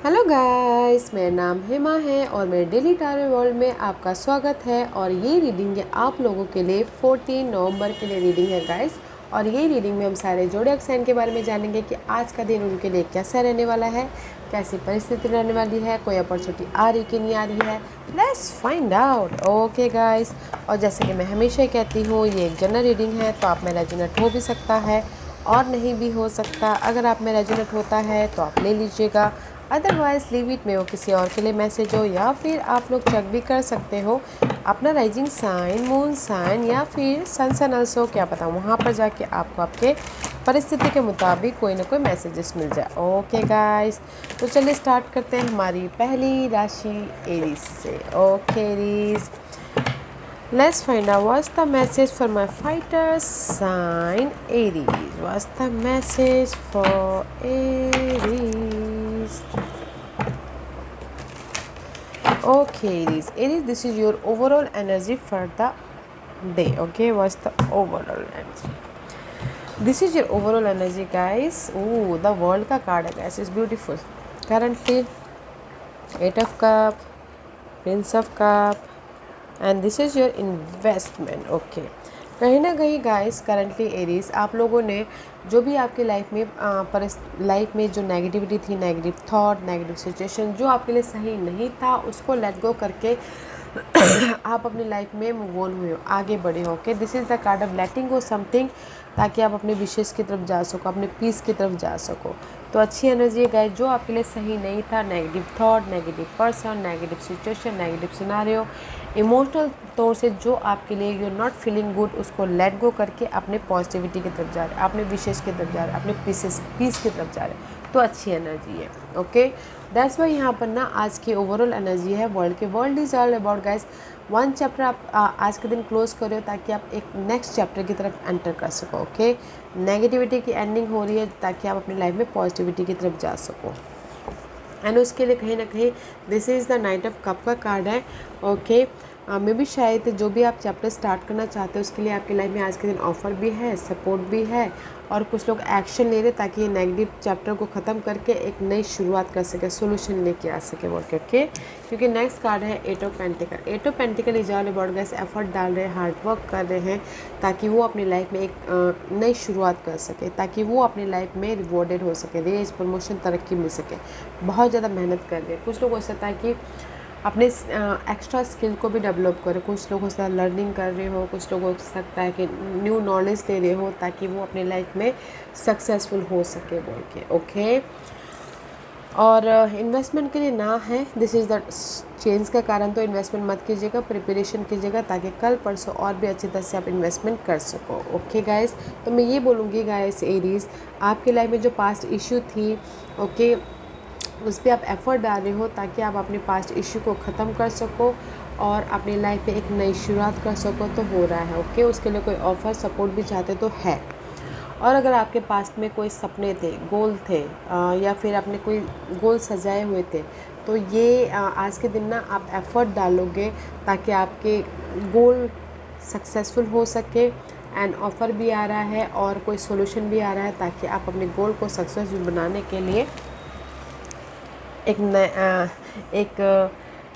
Hello guys, मेरा नाम हेमा है और मेरे डेली टैरो वर्ल्ड में आपका स्वागत है। और ये रीडिंग है आप लोगों के लिए 14 नवंबर के लिए रीडिंग है गाइस। और ये रीडिंग में हम सारे ज़ोडिएक साइन के बारे में जानेंगे कि आज का दिन उनके लिए कैसा रहने वाला है, कैसी परिस्थिति रहने वाली है, कोई अपॉर्चुनिटी आ रही कि नहीं आ रही है। Let's find out. Okay guys, और जैसे कि मैं हमेशा ही कहती हूँ, ये एक जनरल रीडिंग है तो आप में रेजोनेट हो भी सकता है और नहीं भी हो सकता। अगर आप में रेजोनेट होता है तो आप ले लीजिएगा, अदरवाइज लीव इट में वो किसी और के लिए मैसेज हो, या फिर आप लोग चेक भी कर सकते हो अपना राइजिंग साइन, मून साइन या फिर सन सन अल्सो, क्या पता वहाँ पर जाके आपको आपके परिस्थिति के मुताबिक कोई ना कोई मैसेजेस मिल जाए। ओके गाइस, तो चलिए स्टार्ट करते हैं हमारी पहली राशि एरीज से। Okay Aries, let's find out what's the message for my fighter sign Aries. What's the message for Aries? Okay Aries, this is your overall energy for the day. Okay, what's the overall energy? This is your overall energy guys. Oh, the world का card है guys, is beautiful. Currently 8 of cup, prince of cup, and this is your investment. Okay, कहीं ना कहीं guys currently Aries आप लोगों ने जो भी आपकी लाइफ में जो नेगेटिविटी थी, नेगेटिव थॉट, नेगेटिव सिचुएशन जो आपके लिए सही नहीं था, उसको लेट गो करके आप अपनी लाइफ में मूव ऑन हुए हो, आगे बढ़े हो। Okay, this is the card of letting go something, ताकि आप अपने विशेष की तरफ जा सको, अपने पीस की तरफ जा सको। तो अच्छी एनर्जी गाइस, जो आपके लिए सही नहीं था, negative thought, negative person, negative situation, negative scenario, emotional तौर से जो आपके लिए यू नॉट फीलिंग गुड, उसको लेट गो करके अपने पॉजिटिविटी की तरफ जा रहे हैं, अपने विशेष की तरफ जा रहे हैं, अपने पीस की तरफ जा रहे हैं। तो अच्छी एनर्जी है। ओके, दैट्स वाई यहाँ पर ना आज की ओवरऑल एनर्जी है वर्ल्ड के। World is all about guys one chapter आप आज के दिन क्लोज करो, ताकि आप एक नेक्स्ट चैप्टर की तरफ एंटर कर सको। ओके, नेगेटिविटी की एंडिंग हो रही है ताकि आप अपनी लाइफ में पॉजिटिविटी की तरफ जा सको। एंड उसके लिए कहीं ना कहीं this is the night of cup का कार्ड है। ओके, मे भी शायद जो भी आप चैप्टर स्टार्ट करना चाहते हो उसके लिए आपकी लाइफ में आज के दिन ऑफर भी है, सपोर्ट भी है, और कुछ लोग एक्शन ले रहे ताकि ये नेगेटिव चैप्टर को ख़त्म करके एक नई शुरुआत कर सके, सोल्यूशन लेके आ सके बोल के। ओके, क्योंकि नेक्स्ट कार्ड है eight of pentacle. Eight of pentacle is all about guys effort डाल रहे हैं, हार्ड वर्क कर रहे हैं ताकि वो अपनी लाइफ में एक नई शुरुआत कर सके, ताकि वो अपनी लाइफ में रिवॉर्डेड हो सके, रेज, प्रमोशन, तरक्की मिल सके। बहुत ज़्यादा मेहनत कर रहे हैं। कुछ लोग हो सकता है कि अपने एक्स्ट्रा स्किल को भी डेवलप करें, कुछ लोग हो सकता है लर्निंग कर रहे हो, कुछ लोग हो सकता है कि न्यू नॉलेज ले रहे हो ताकि वो अपनी लाइफ में सक्सेसफुल हो सके बोल के। ओके, और इन्वेस्टमेंट के लिए ना है, दिस इज़ द चेंज का कारण। तो इन्वेस्टमेंट मत कीजिएगा, प्रिपरेशन कीजिएगा ताकि कल परसों और भी अच्छी तरह से आप इन्वेस्टमेंट कर सको। ओके गाइस, तो मैं ये बोलूँगी गाइस एरीज, आपकी लाइफ में जो पास्ट इशू थी, ओके, उस पर आप एफ़र्ट डाल रहे हो ताकि आप अपने पास्ट इशू को ख़त्म कर सको और अपनी लाइफ में एक नई शुरुआत कर सको, तो हो रहा है। ओके, उसके लिए कोई ऑफ़र, सपोर्ट भी चाहते तो है। और अगर आपके पास्ट में कोई सपने थे, गोल थे, या फिर आपने कोई गोल सजाए हुए थे, तो ये आज के दिन ना आप एफ़र्ट डालोगे ताकि आपके गोल सक्सेसफुल हो सके। एंड ऑफ़र भी आ रहा है और कोई सोल्यूशन भी आ रहा है ताकि आप अपने गोल को सक्सेसफुल बनाने के लिए एक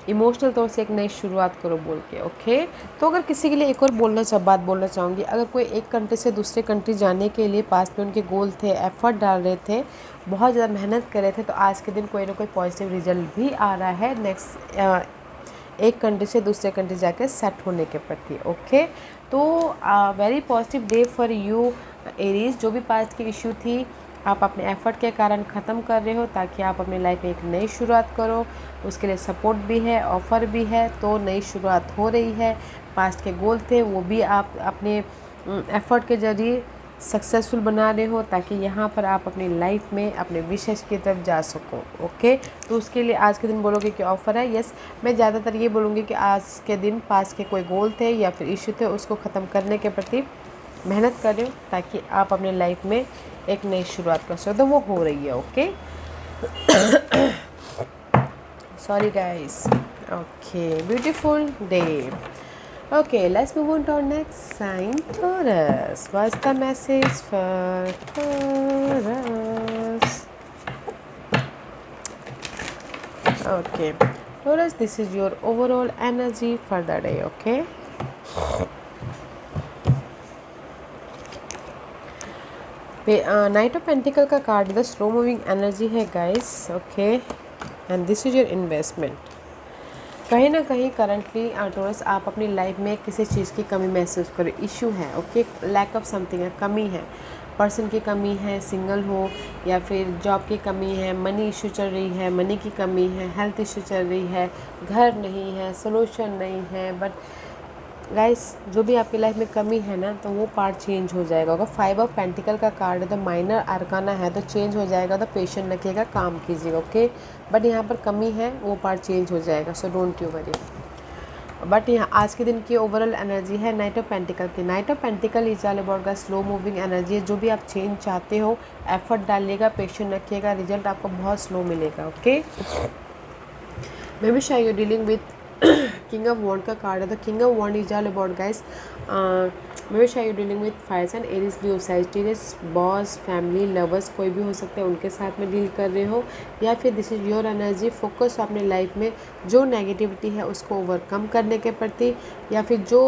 इमोशनल तौर से एक नई शुरुआत करो बोल के। ओके, तो अगर किसी के लिए एक और बात बोलना चाहूँगी, अगर कोई एक कंट्री से दूसरे कंट्री जाने के लिए पास में उनके गोल थे, एफ़र्ट डाल रहे थे, बहुत ज़्यादा मेहनत कर रहे थे, तो आज के दिन कोई ना कोई पॉजिटिव रिजल्ट भी आ रहा है नेक्स्ट एक कंट्री से दूसरे कंट्री जाकर सेट होने के प्रति। ओके, तो very positive day for you Aries. जो भी पास्ट की इशू थी आप अपने एफ़र्ट के कारण ख़त्म कर रहे हो ताकि आप अपनी लाइफ में एक नई शुरुआत करो, उसके लिए सपोर्ट भी है, ऑफ़र भी है, तो नई शुरुआत हो रही है। पास्ट के गोल थे वो भी आप अपने एफ़र्ट के ज़रिए सक्सेसफुल बना रहे हो ताकि यहाँ पर आप अपनी लाइफ में अपने विशेष की तरफ जा सको। ओके, तो उसके लिए आज के दिन बोलोगे कि ऑफ़र है। यस, मैं ज़्यादातर ये बोलूँगी कि आज के दिन पास्ट के कोई गोल थे या फिर इशू थे, उसको ख़त्म करने के प्रति मेहनत कर रहे हो ताकि आप अपने लाइफ में एक नई शुरुआत कर सको, तो वो हो रही है। Okay, sorry guys. Okay, beautiful day. Okay, let's move on to our next sign, Taurus. What's the message for Taurus? Okay, Taurus, this is your overall energy for the day. Okay. Knight of pentacle का card the slow moving energy है guys. Okay, and this is your investment. कहीं ना कहीं currently torus आप अपनी life में किसी चीज़ की कमी महसूस करो. इशू है. ओके, लैक ऑफ समथिंग है, कमी है, पर्सन की कमी है, सिंगल हो या फिर जॉब की कमी है, मनी इशू चल रही है, मनी की कमी है, हेल्थ इशू चल रही है, घर नहीं है, सोल्यूशन नहीं है. बट गाइस, जो भी आपकी लाइफ में कमी है ना, तो वो पार्ट चेंज हो जाएगा. अगर 5 ऑफ पेंटिकल का कार्ड है तो माइनर अरकाना है तो चेंज हो जाएगा. तो पेशेंट रखिएगा, काम कीजिएगा. ओके, बट यहाँ पर कमी है, वो पार्ट चेंज हो जाएगा. So don't you worry. But यहाँ आज के दिन की ओवरऑल एनर्जी है नाइट ऑफ पेंटिकल की. Night of pentacle is all about का स्लो मूविंग एनर्जी है. जो भी आप चेंज चाहते हो, एफर्ट डालिएगा, पेशेंट रखिएगा, रिजल्ट आपको बहुत स्लो मिलेगा. ओके, मे बी शायद you dealing with king of wand का कार्ड है. तो king of wand is all about guys, maybe शायद you dealing with fire sign, Aries, Leo, Sagittarius, boss, family, lovers, कोई भी हो सकता है, उनके साथ में डील कर रहे हो. या फिर this is your energy. Focus अपने लाइफ में जो नेगेटिविटी है उसको ओवरकम करने के प्रति, या फिर जो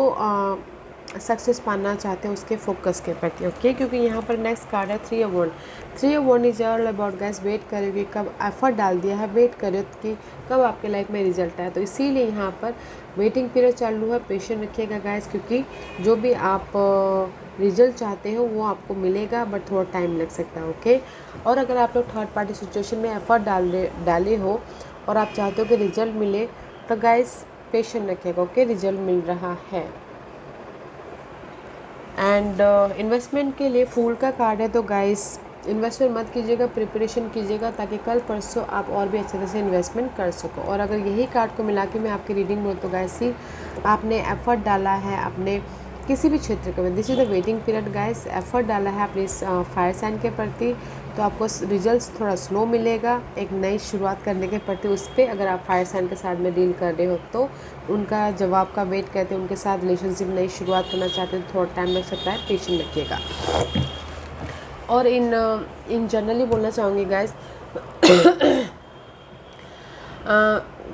सक्सेस पाना चाहते हैं उसके फोकस के प्रति. ओके, क्योंकि यहाँ पर नेक्स्ट कार्ड है 3 of wand. 3 of wand is all about guys, wait करो कि कब एफर्ट डाल दिया है, वेट करो कि कब आपके लाइफ में रिजल्ट आए. तो इसीलिए यहाँ पर वेटिंग पीरियड चालू है. पेशेंट रखिएगा गाइस, क्योंकि जो भी आप रिजल्ट चाहते हो वो आपको मिलेगा, बट थोड़ा टाइम लग सकता है. ओके, और अगर आप लोग थर्ड पार्टी सिचुएशन में एफर्ट डाले हो और आप चाहते हो कि रिजल्ट मिले, तो गाइस पेशेंट रखिएगा. ओके, रिजल्ट मिल रहा है. एंड इन्वेस्टमेंट के लिए फूल का कार्ड है. तो गाइस, इन्वेस्टमेंट मत कीजिएगा, प्रिपरेशन कीजिएगा, ताकि कल परसों आप और भी अच्छे तरह से इन्वेस्टमेंट कर सको. और अगर यही कार्ड को मिला के मैं आपकी रीडिंग बोल तो गाइस, ही आपने एफर्ट डाला है अपने किसी भी क्षेत्र के में, this is the waiting period guys. Effort डाला है अपने फायर साइन के प्रति, तो आपको रिजल्ट्स थोड़ा स्लो मिलेगा एक नई शुरुआत करने के प्रति. उस पर अगर आप फायर साइन के साथ में डील कर रहे हो तो उनका जवाब का वेट करते हैं, उनके साथ रिलेशनशिप नई शुरुआत करना चाहते हैं, थोड़ा टाइम लग सकता है, पेशेंट रखिएगा. और इन जनरली बोलना चाहूँगी गाइस,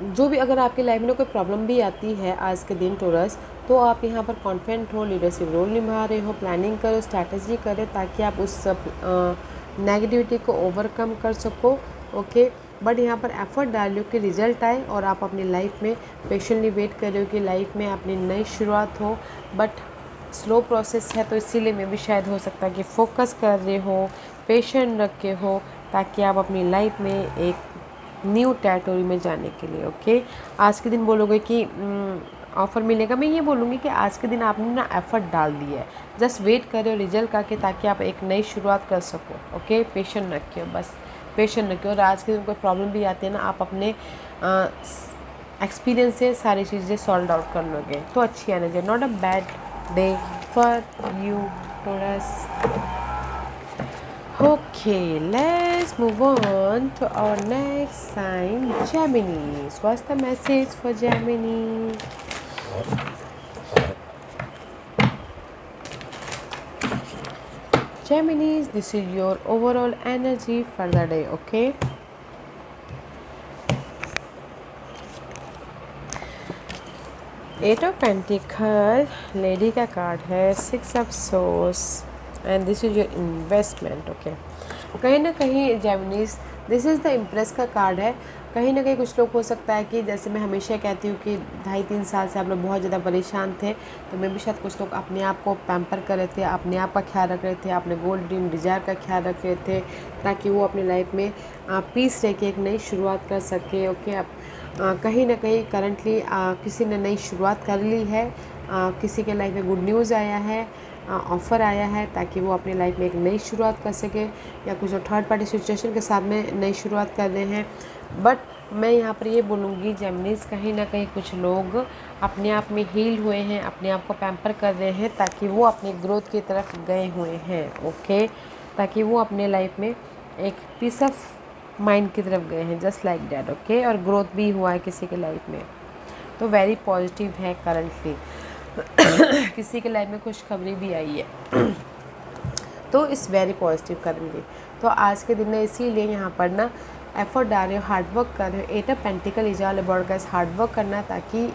जो भी अगर आपकी लाइफ में कोई प्रॉब्लम भी आती है आज के दिन टोरस, तो आप यहाँ पर कॉन्फिडेंट हो, लीडरशिप रोल निभा रहे हो, प्लानिंग करो, स्ट्रैटेजी करो, ताकि आप उस सब नेगेटिविटी को ओवरकम कर सको. ओके, बट यहाँ पर एफर्ट डालियो कि रिजल्ट आए और आप अपनी लाइफ में पेशेंटली वेट कर रहे हो कि लाइफ में अपनी नई शुरुआत हो. बट स्लो प्रोसेस है, तो इसीलिए मैं भी शायद हो सकता है कि फोकस कर रहे हो, पेशेंट रखे हो, ताकि आप अपनी लाइफ में एक न्यू टेरिटोरी में जाने के लिए. ओके, आज के दिन बोलोगे कि ऑफ़र मिलेगा, मैं ये बोलूँगी कि आज के दिन आपने ना एफर्ट डाल दिया है, जस्ट वेट करो रिजल्ट का के, ताकि आप एक नई शुरुआत कर सको. ओके, पेशेंट रखियो, बस पेशेंट रखियो. और आज के दिन कोई प्रॉब्लम भी आती है ना, आप अपने एक्सपीरियंस से सारी चीज़ें सॉल्व आउट कर लोगे, तो अच्छी energy. Not a bad day for you, Taurus. Okay, let's move on to our next sign, Gemini. What's the message for Gemini? Geminis, this is your overall energy for the day. Okay, eight of pentacle, lady का card है, 6 of swords, and this is your investment. Okay, कहीं ना कहीं Geminis, this is the empress का card है. कहीं ना कहीं कुछ लोग हो सकता है कि जैसे मैं हमेशा कहती हूँ कि 2.5-3 साल से आप लोग बहुत ज़्यादा परेशान थे, तो मैं भी शायद कुछ लोग अपने आप को पैम्पर कर रहे थे, अपने आप का ख्याल रख रहे थे, अपने गोल ड्रीम डिज़ायर का ख्याल रख रहे थे, ताकि वो अपनी लाइफ में पीस रह के एक नई शुरुआत कर सके. ओके, आप कहीं ना कहीं करंटली किसी ने नई शुरुआत कर ली है, किसी के लाइफ में गुड न्यूज़ आया है, ऑफ़र आया है, ताकि वो अपनी लाइफ में एक नई शुरुआत कर सके, या कुछ थर्ड पार्टी सिचुएशन के साथ में नई शुरुआत कर रहे हैं. बट मैं यहाँ पर ये बोलूँगी जेमिनीज, कहीं ना कहीं कुछ लोग अपने आप में हील हुए हैं, अपने आप को पैम्पर कर रहे हैं, ताकि वो अपनी ग्रोथ की तरफ गए हुए हैं. ओके, ताकि वो अपने लाइफ में एक पीस ऑफ माइंड की तरफ गए हैं, जस्ट लाइक डैट. ओके, और ग्रोथ भी हुआ है किसी के लाइफ में, तो वेरी पॉजिटिव है करंटली. किसी के लाइफ में खुशखबरी भी आई है, तो इस वेरी पॉजिटिव करेंगे. तो आज के दिन में इसीलिए यहाँ पर ना एफर्ट डाल रहे हो, हार्ड वर्क कर रहे हो। 8 of pentacle is all about guys hard work करना, ताकि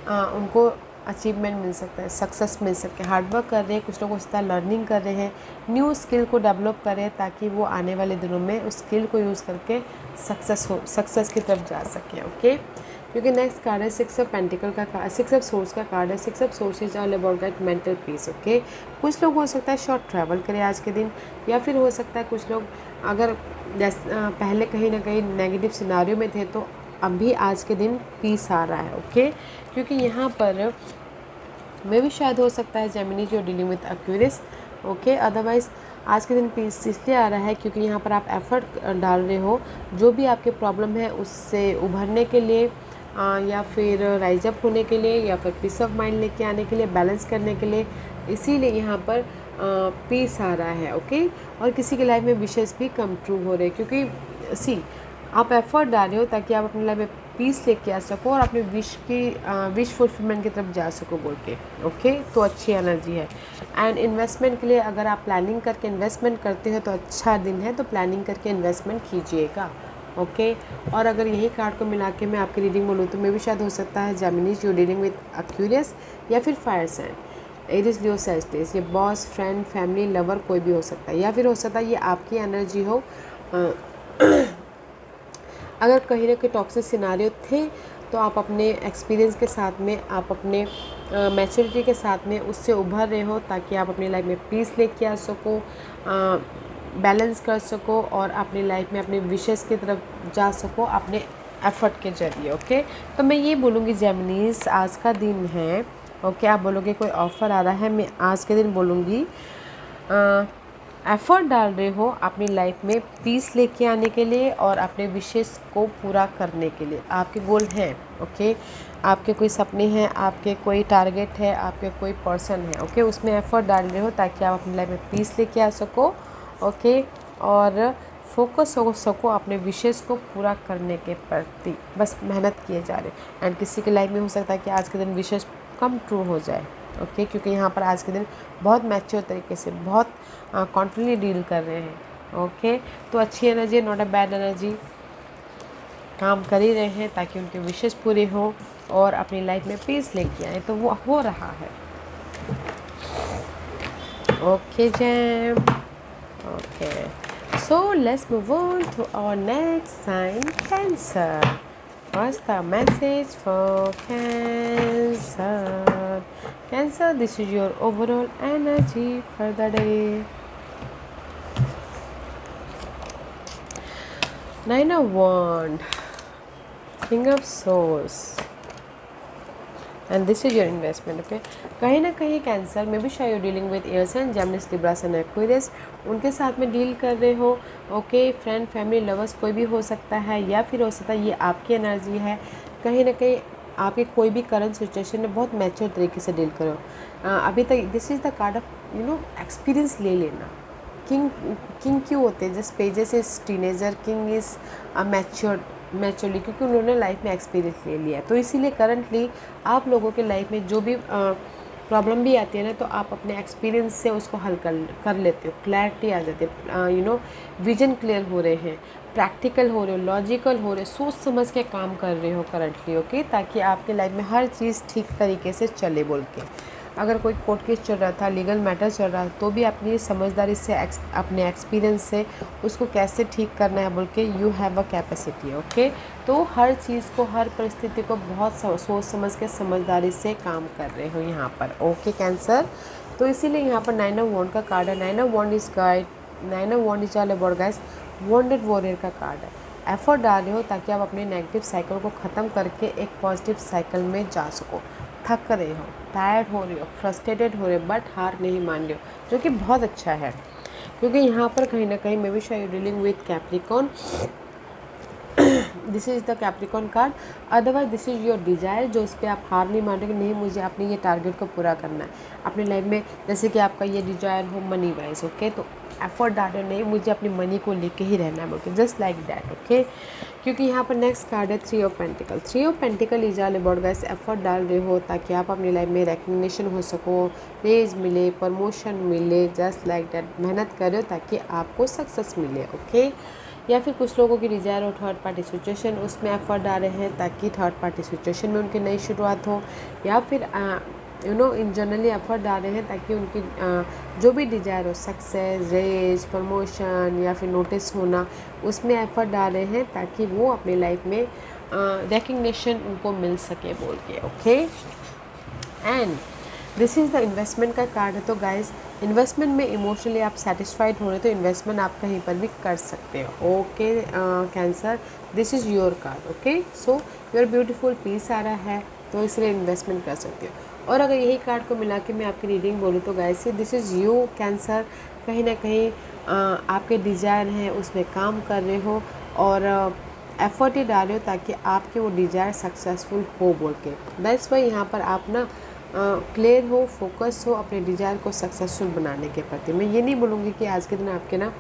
उनको अचीवमेंट मिल सकता है, सक्सेस मिल सके। हार्ड वर्क कर रहे हैं, कुछ लोग उस तरह लर्निंग कर रहे हैं, न्यू स्किल को डेवलप कर रहे हैं, ताकि वो आने वाले दिनों में उस स्किल को यूज़ करके सक्सेस की तरफ जा सकें। ओके, क्योंकि नेक्स्ट कार्ड है 6 ऑफ पेंटिकल का कार्ड, 6 ऑफ सोर्स का कार्ड है। 6 of source is all about that mental peace. Okay, कुछ लोग हो सकता है शॉर्ट ट्रैवल करें आज के दिन, या फिर हो सकता है कुछ लोग अगर पहले कहीं ना कहीं नेगेटिव सिनारियो में थे, तो अभी आज के दिन पीस आ रहा है। ओके, क्योंकि यहाँ पर में भी शायद हो सकता है जेमिनी जो dealing with Aquarius. Okay, otherwise आज के दिन पीस इसलिए आ रहा है क्योंकि यहाँ पर आप एफर्ट डाल रहे हो, जो भी आपके प्रॉब्लम है उससे उभरने के लिए, या फिर राइज अप होने के लिए, या फिर पीस ऑफ माइंड लेके आने के लिए, बैलेंस करने के लिए, इसीलिए यहाँ पर पीस आ रहा है। ओके, और किसी की लाइफ में विशेष भी कम ट्रू हो रहे, क्योंकि आप एफर्ट डाल रहे हो ताकि आप अपनी लाइफ में पीस लेके आ सको और अपने विश फुलफिलमेंट की तरफ जा सको बोल के। ओके, तो अच्छी एनर्जी है। एंड इन्वेस्टमेंट के लिए अगर आप प्लानिंग करके इन्वेस्टमेंट करते हो तो अच्छा दिन है, तो प्लानिंग करके इन्वेस्टमेंट कीजिएगा। ओके, और अगर यही कार्ड को मिला के मैं आपकी रीडिंग बोलूँ तो मैं भी शायद हो सकता है जेमिनीज जो डीलिंग विद एक्वेरियस, या फिर फायर साइन, एरिस, लियो, सेजिटेरियस, ये बॉस, फ्रेंड, फैमिली, लवर कोई भी हो सकता है, या फिर हो सकता है ये आपकी एनर्जी हो। अगर कहीं ना कहीं टॉक्सिक सिनारियो थे तो आप अपने एक्सपीरियंस के साथ में, आप अपने मैच्योरिटी के साथ में उससे उभर रहे हो, ताकि आप अपनी लाइफ में पीस लेके आ सको, बैलेंस कर सको, और अपनी लाइफ में अपने विशेस की तरफ जा सको अपने एफर्ट के जरिए। ओके, तो मैं ये बोलूँगी जेमिनीज आज का दिन है। ओके, आप बोलोगे कोई ऑफ़र आ रहा है, मैं आज के दिन बोलूँगी एफ़र्ट डाल रहे हो अपनी लाइफ में पीस लेके आने के लिए और अपने विशेस को पूरा करने के लिए। आपके गोल हैं। ओके, आपके कोई सपने हैं, आपके कोई टारगेट है, आपके कोई पर्सन है। ओके, उसमें एफ़र्ट डाल रहे हो ताकि आप अपनी लाइफ में पीस लेके आ सको। ओके, और फोकस हो सको अपने विशेस को पूरा करने के प्रति, बस मेहनत किए जा रहे। एंड किसी की लाइफ में हो सकता है कि आज के दिन विशेस कम ट्रू हो जाए। ओके, क्योंकि यहाँ पर आज के दिन बहुत मैच्योर तरीके से, बहुत कॉन्फिडेंटली डील कर रहे हैं। ओके, तो अच्छी energy, not a bad energy, काम कर ही रहे हैं ताकि उनके विशेस पूरे हो और अपनी लाइफ में पीस लेके आए, तो वो हो रहा है। Okay jam, okay, so let's move on to our next sign, Cancer. What's the message for Cancer? Cancer, this is your overall energy for the day. Nine of Wands, King of Swords, and this is your investment. Okay, कहीं ना कहीं cancer में भी शायद dealing with air sign, Gemini, Libra and Aquarius, उनके साथ में deal कर रहे हो। ओके, फ्रेंड, फैमिली, लवर्स कोई भी हो सकता है, या फिर हो सकता है ये आपकी एनर्जी है। कहीं ना कहीं आपके कोई भी करंट सिचुएशन में बहुत मैच्योर तरीके से डील करो। अभी तक this is the card of experience ले लेना। किंग क्यों होते हैं? Just pages is teenager, king is maturely, क्योंकि उन्होंने लाइफ में एक्सपीरियंस ले लिया। तो इसीलिए करंटली आप लोगों के लाइफ में जो भी प्रॉब्लम भी आती है ना, तो आप अपने एक्सपीरियंस से उसको हल कर लेते हो। क्लैरिटी आ जाती है, विजन क्लियर हो रहे हैं, प्रैक्टिकल हो रहे हो, लॉजिकल हो रहे हो, सोच समझ के काम कर रहे हो करंटली। ओके, ताकि आपके लाइफ में हर चीज़ ठीक तरीके से चले बोल के। अगर कोई कोर्ट केस चल रहा था, लीगल मैटर चल रहा है, तो भी अपनी समझदारी से अपने एक्सपीरियंस से उसको कैसे ठीक करना है बोल के you have a capacity. Okay, तो हर चीज़ को, हर परिस्थिति को बहुत सोच समझ के समझदारी से काम कर रहे हो यहाँ पर। ओके कैंसर, तो इसीलिए यहाँ पर 9 ऑफ वॉन्ड का कार्ड है। 9 of wand is guide, 9 of wand is all about guys wounded warrior का कार्ड है। एफर्ट डाल रहे हो ताकि आप अपने नेगेटिव साइकिल को ख़त्म करके एक पॉजिटिव साइकिल में जा सको। थक रहे हो, टायर्ड हो रहे हो, फ्रस्ट्रेटेड हो रहे हो, बट हार नहीं मान रहे हो, जो कि बहुत अच्छा है। क्योंकि यहाँ पर कहीं ना कहीं मे बी शायद dealing with Capricorn, this is the Capricorn card. Otherwise this is your desire, जो इस पर आप हार नहीं मान रहे कि नहीं मुझे अपने ये टारगेट को पूरा करना है अपनी लाइफ में। जैसे कि आपका ये डिज़ायर हो मनी वाइज। ओके, तो एफर्ट डालो, नहीं मुझे अपनी मनी को लेके ही रहना है बोलते, जस्ट लाइक दैट। ओके, क्योंकि यहाँ पर नेक्स्ट कार्ड है 3 of pentacle. 3 of pentacle is all about guys effort डाल रहे हो ताकि आप अपनी लाइफ में रिकग्निशन हो सको, रेज मिले, प्रमोशन मिले, जस्ट लाइक दैट। मेहनत कर रहे हो ताकि आपको सक्सेस मिले। ओके, या फिर कुछ लोगों की डिज़ायर हो थर्ड पार्टी सिचुएशन, उसमें एफर्ट डाल रहे हैं ताकि थर्ड पार्टी सिचुएशन में उनकी नई शुरुआत हो, या फिर इन जनरली एफर्ट डाल रहे हैं ताकि उनकी जो भी डिज़ायर हो, सक्सेस, रेज, प्रमोशन या फिर नोटिस होना, उसमें एफर्ट डाल रहे हैं ताकि वो अपनी लाइफ में रिकग्निशन उनको मिल सके बोल के। Okay, and this is the investment का कार्ड है। तो गाइज, इन्वेस्टमेंट में इमोशनली आप सेटिस्फाइड हो रहे तो इन्वेस्टमेंट आप कहीं पर भी कर सकते हो। Okay Cancer, this is your card. Okay, so your beautiful piece आ रहा है तो इसलिए इन्वेस्टमेंट कर सकते हो। और अगर यही कार्ड को मिला के मैं आपकी रीडिंग बोलूँ तो guys, this is you cancer, कहीं ना कहीं आपके डिज़ायर हैं उसमें काम कर रहे हो और एफर्ट ही डाल रहे हो ताकि आपके वो डिज़ायर सक्सेसफुल हो बोल के। दैट्स वाई यहाँ पर आप ना क्लियर हो, फोकस हो अपने डिज़ायर को सक्सेसफुल बनाने के प्रति। मैं ये नहीं बोलूँगी कि आज के दिन आपके ना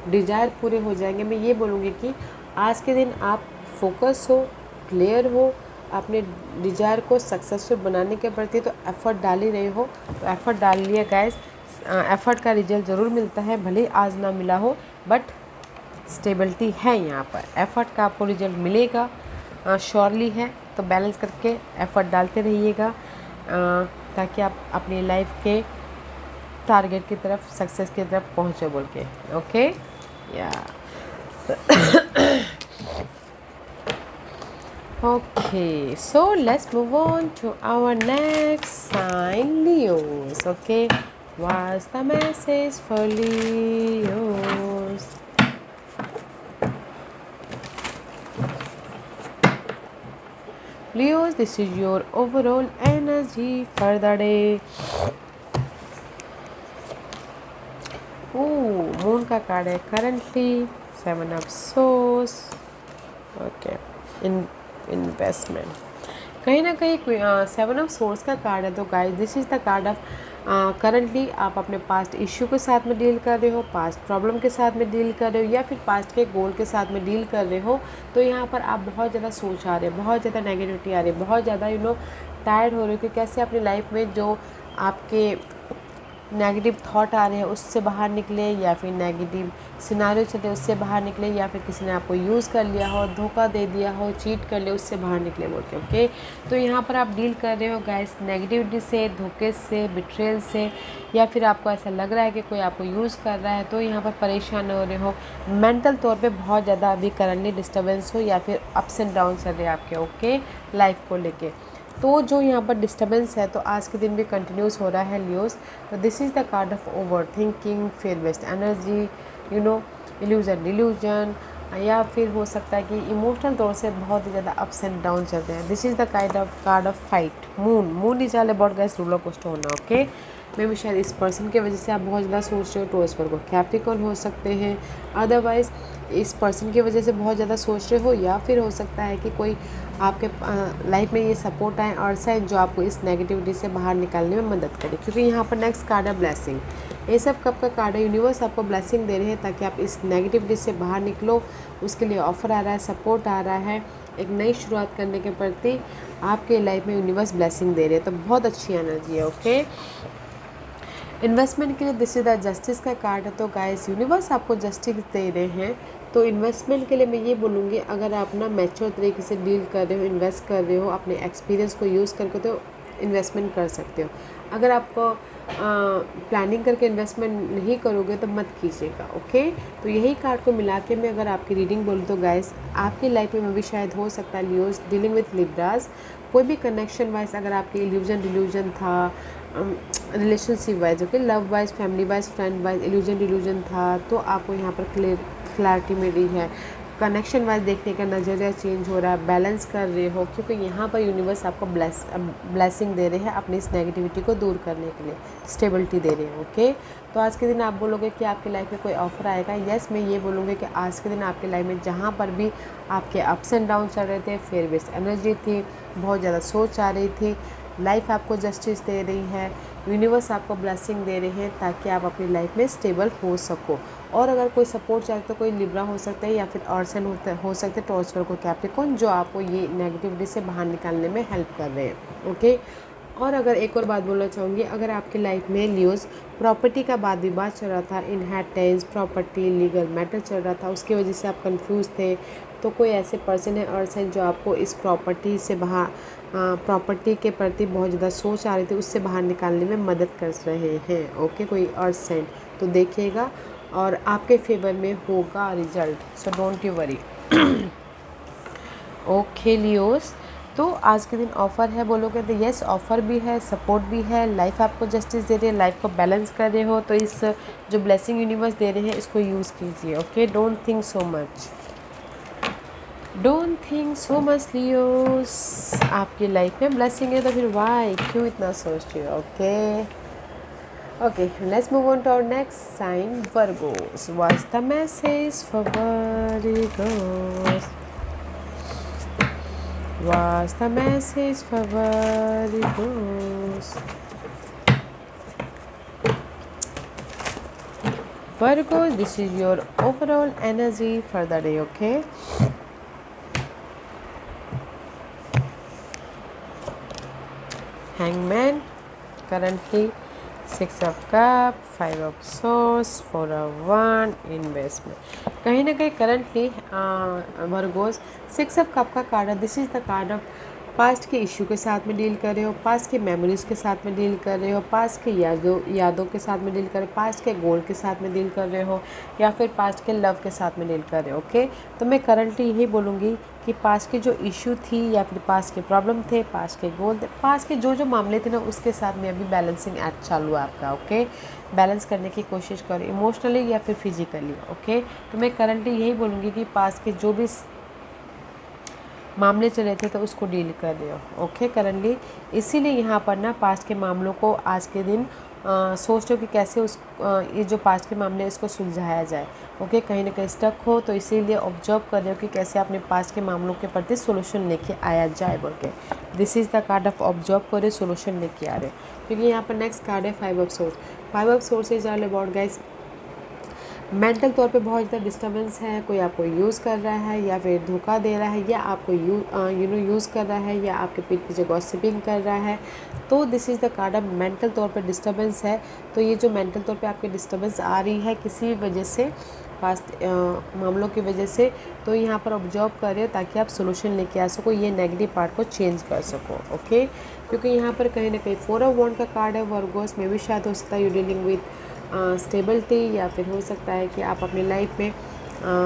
डिज़ायर पूरे हो जाएंगे, मैं ये बोलूँगी कि आज के दिन आप फोकस हो, क्लियर हो अपने डिज़ायर को सक्सेसफुल बनाने के प्रति, तो एफ़र्ट डाल ही रहे हो तो एफ़र्ट डाल लिया गाइस। एफ़र्ट का रिजल्ट ज़रूर मिलता है, भले आज ना मिला हो बट स्टेबिलिटी है यहाँ पर। एफ़र्ट का आपको रिजल्ट मिलेगा, श्योरली है। तो बैलेंस करके एफ़र्ट डालते रहिएगा ताकि आप अपनी लाइफ के टारगेट की तरफ, सक्सेस की तरफ पहुँचे बोल के। ओके या okay, so let's move on to our next sign, Leos. Okay, what's the message for Leos? Leos, this is your overall energy for the day. Moon का कार्ड है currently, 7 of Swords. Okay, investment कहीं ना कहीं 7 of source का card है। तो guys, this is the card of currently आप अपने पास्ट इश्यू के साथ में डील कर रहे हो, पास्ट प्रॉब्लम के साथ में डील कर रहे हो, या फिर पास्ट के गोल के साथ में डील कर रहे हो। तो यहाँ पर आप बहुत ज़्यादा सोच आ रहे हो, बहुत ज़्यादा नेगेटिविटी आ रही है, बहुत ज़्यादा टायर्ड हो रहे हो कि कैसे अपनी लाइफ में जो आपके नेगेटिव थॉट आ रहे हैं उससे बाहर निकले, या फिर नेगेटिव सिनारियो चले उससे बाहर निकले, या फिर किसी ने आपको यूज़ कर लिया हो, धोखा दे दिया हो, चीट कर लिया, उससे बाहर निकले बोल के। ओके, तो यहाँ पर आप डील कर रहे हो गाइस नेगेटिविटी से, धोखे से, बिट्रेल से, या फिर आपको ऐसा लग रहा है कि कोई आपको यूज़ कर रहा है। तो यहाँ पर परेशान हो रहे हो, मेंटल तौर पे बहुत ज़्यादा अभी करंटली डिस्टर्बेंस हो, या फिर अप्स एंड डाउन चल रहे हैं आपके। ओके, लाइफ को लेके तो जो यहाँ पर डिस्टर्बेंस है तो आज के दिन भी कंटिन्यूस हो रहा है लियोस। तो this is the card of over thinking, फिर वेस्ट एनर्जी, इल्यूजन डिल्यूजन, या फिर हो सकता है कि इमोशनल तौर से बहुत ही ज़्यादा अप्स एंड डाउन चलते हैं। This is the card of fight. Moon is all about guys roller coaster होना। ओके, मे भी शायद इस पर्सन की वजह से आप बहुत ज़्यादा सोच रहे हो, टॉरस वर्गो कैप्रिकॉर्न हो सकते हैं। अदरवाइज़ इस पर्सन की वजह से बहुत ज़्यादा सोच रहे हो, या फिर हो सकता है कि कोई आपके लाइफ में ये सपोर्ट आए और साइड जो आपको इस नेगेटिविटी से बाहर निकालने में मदद करे। क्योंकि यहाँ पर नेक्स्ट कार्ड है ब्लेसिंग। ये सब कब का कार्ड है? यूनिवर्स आपको ब्लेसिंग दे रहे हैं ताकि आप इस नेगेटिविटी से बाहर निकलो। उसके लिए ऑफ़र आ रहा है, सपोर्ट आ रहा है, एक नई शुरुआत करने के प्रति आपके लाइफ में यूनिवर्स ब्लेसिंग दे रहे हैं। तो बहुत अच्छी एनर्जी है। ओके, इन्वेस्टमेंट के लिए दिस इज द जस्टिस का कार्ड है। तो गाइस यूनिवर्स आपको जस्टिस दे रहे हैं। तो इन्वेस्टमेंट के लिए मैं ये बोलूँगी, अगर आप ना मैच्योर तरीके से डील कर रहे हो, इन्वेस्ट कर रहे हो, अपने एक्सपीरियंस को यूज़ करके तो इन्वेस्टमेंट कर सकते हो। अगर आपको प्लानिंग करके इन्वेस्टमेंट नहीं करोगे तो मत कीजिएगा। ओके, तो यही कार्ड को मिला के मैं अगर आपकी रीडिंग बोलूँ तो गाइस आपकी लाइफ में भी शायद हो सकता है लियोस डीलिंग विथ लिब्रास, कोई भी कनेक्शन वाइज अगर आपकी इल्यूजन डिल्यूजन था, relationship wise, okay, love wise, family wise, friend wise illusion delusion था, तो आपको यहाँ पर क्लैरिटी मिली है। कनेक्शन वाइज देखने का नज़रिया चेंज हो रहा है, बैलेंस कर रहे हो, क्योंकि यहाँ पर यूनिवर्स आपको ब्लेसिंग दे रहे हैं अपनी इस नेगेटिविटी को दूर करने के लिए, स्टेबिलिटी दे रहे हैं। ओके, तो आज के दिन आप बोलोगे कि आपकी लाइफ में कोई ऑफर आएगा। यस, मैं ये बोलूँगी कि आज के दिन आपकी लाइफ में जहाँ पर भी आपके अप्स एंड डाउन चल रहे थे, फेयर बेस्ड एनर्जी थी, बहुत ज़्यादा सोच आ रही थी, लाइफ आपको जस्टिस दे रही है, यूनिवर्स आपको ब्लेसिंग दे रहे हैं ताकि आप अपनी लाइफ में स्टेबल हो सको। और अगर कोई सपोर्ट चाहिए तो कोई लिब्रा हो सकता है, या फिर ऑर्सन हो सकते हैं, टॉरस वर्गो कैप्रिकॉर्न, जो आपको ये नेगेटिविटी से बाहर निकालने में हेल्प कर रहे हैं। ओके, और अगर एक और बात बोलना चाहूँगी, अगर आपकी लाइफ में लियोस प्रॉपर्टी का वाद विवाद चल रहा था, इनहेरिटेंस, प्रॉपर्टी, लीगल मैटर चल रहा था, उसकी वजह से आप कंफ्यूज थे, तो कोई ऐसे पर्सन है अर्थ साइन जो आपको इस प्रॉपर्टी से बाहर, प्रॉपर्टी के प्रति बहुत ज़्यादा सोच आ रही थी, उससे बाहर निकालने में मदद कर रहे हैं। ओके, कोई अर्थ साइन तो देखिएगा और आपके फेवर में होगा result, so don't you worry. Okay Leos, तो आज के दिन ऑफ़र है बोलोगे तो यस, ऑफ़र भी है, सपोर्ट भी है, लाइफ आपको जस्टिस दे रही है, लाइफ को बैलेंस कर रहे हो, तो इस जो ब्लेसिंग यूनिवर्स दे रहे हैं इसको यूज़ कीजिए। Okay, don't think so much, don't think so much Leos. आपकी लाइफ में ब्लेसिंग है तो फिर वाई क्यों इतना सोचते हो। Okay, let's move on to our next sign, Virgos. What's the message for Virgos? What's the message for Virgos? Virgos, this is your overall energy for the day, okay? Hangman, currently 6 of Cups, 5 of Swords, 4 of Wands, investment. कहीं ना कहीं currently Virgo's 6 of cup का card है। This is the card of past के issue के साथ में deal कर रहे हो, पास्ट के मेमोरीज़ के साथ में डील कर रहे हो, पास्ट के यादों के साथ में डील कर रहे हो, पास्ट के गोल के साथ में डील कर रहे हो, या फिर पास्ट के लव के साथ में डील कर रहे हो। ओके, तो मैं करंटली यही बोलूँगी कि पास्ट की जो इशू थी या फिर पास्ट के प्रॉब्लम थे, पास्ट के गोल थे, पास्ट के जो मामले थे ना, उसके साथ में अभी बैलेंसिंग एक्ट चालू है आपका। ओके, बैलेंस करने की कोशिश करो इमोशनली या फिर फिजिकली। ओके, तो मैं करंटली यही बोलूँगी कि पास्ट के जो भी मामले चले थे तो उसको डील कर रहे हो। ओके, करंटली इसीलिए यहाँ पर ना पास्ट के मामलों को आज के दिन सोच रहे हो कि कैसे ये जो पास्ट के मामले हैं इसको सुलझाया जाए। ओके, कहीं ना कहीं स्टक हो तो इसीलिए ऑब्जर्व कर रहे हो कि कैसे अपने पास्ट के मामलों के प्रति सोल्यूशन लेके आया जाए बोल के। This is the card of observe करे, सोल्यूशन लेके आ रहे हो। क्योंकि यहाँ पर नेक्स्ट कार्ड है 5 of source. 5 of source is all about guys mental तौर पे बहुत ज़्यादा डिस्टर्बेंस है, कोई आपको यूज़ कर रहा है या फिर धोखा दे रहा है, या आपको यूज़ कर रहा है, या आपके पीठ पीछे गॉसिपिंग कर रहा है। तो this is the card of mental तौर पे डिस्टर्बेंस है। तो ये जो मेंटल तौर पे आपके डिस्टर्बेंस आ रही है किसी वजह से, पास्ट मामलों की वजह से, तो यहाँ पर ऑब्जर्व कर रहे हो ताकि आप सोल्यूशन लेके आ सको, ये नेगेटिव पार्ट को चेंज कर सको। ओके, क्योंकि यहाँ पर कहीं ना कहीं 4 ऑफ वॉन्ड का कार्ड है वर्गोस में भी, शायद हो सकता है यू डीलिंग विद स्टेबिलिटी, या फिर हो सकता है कि आप अपनी लाइफ में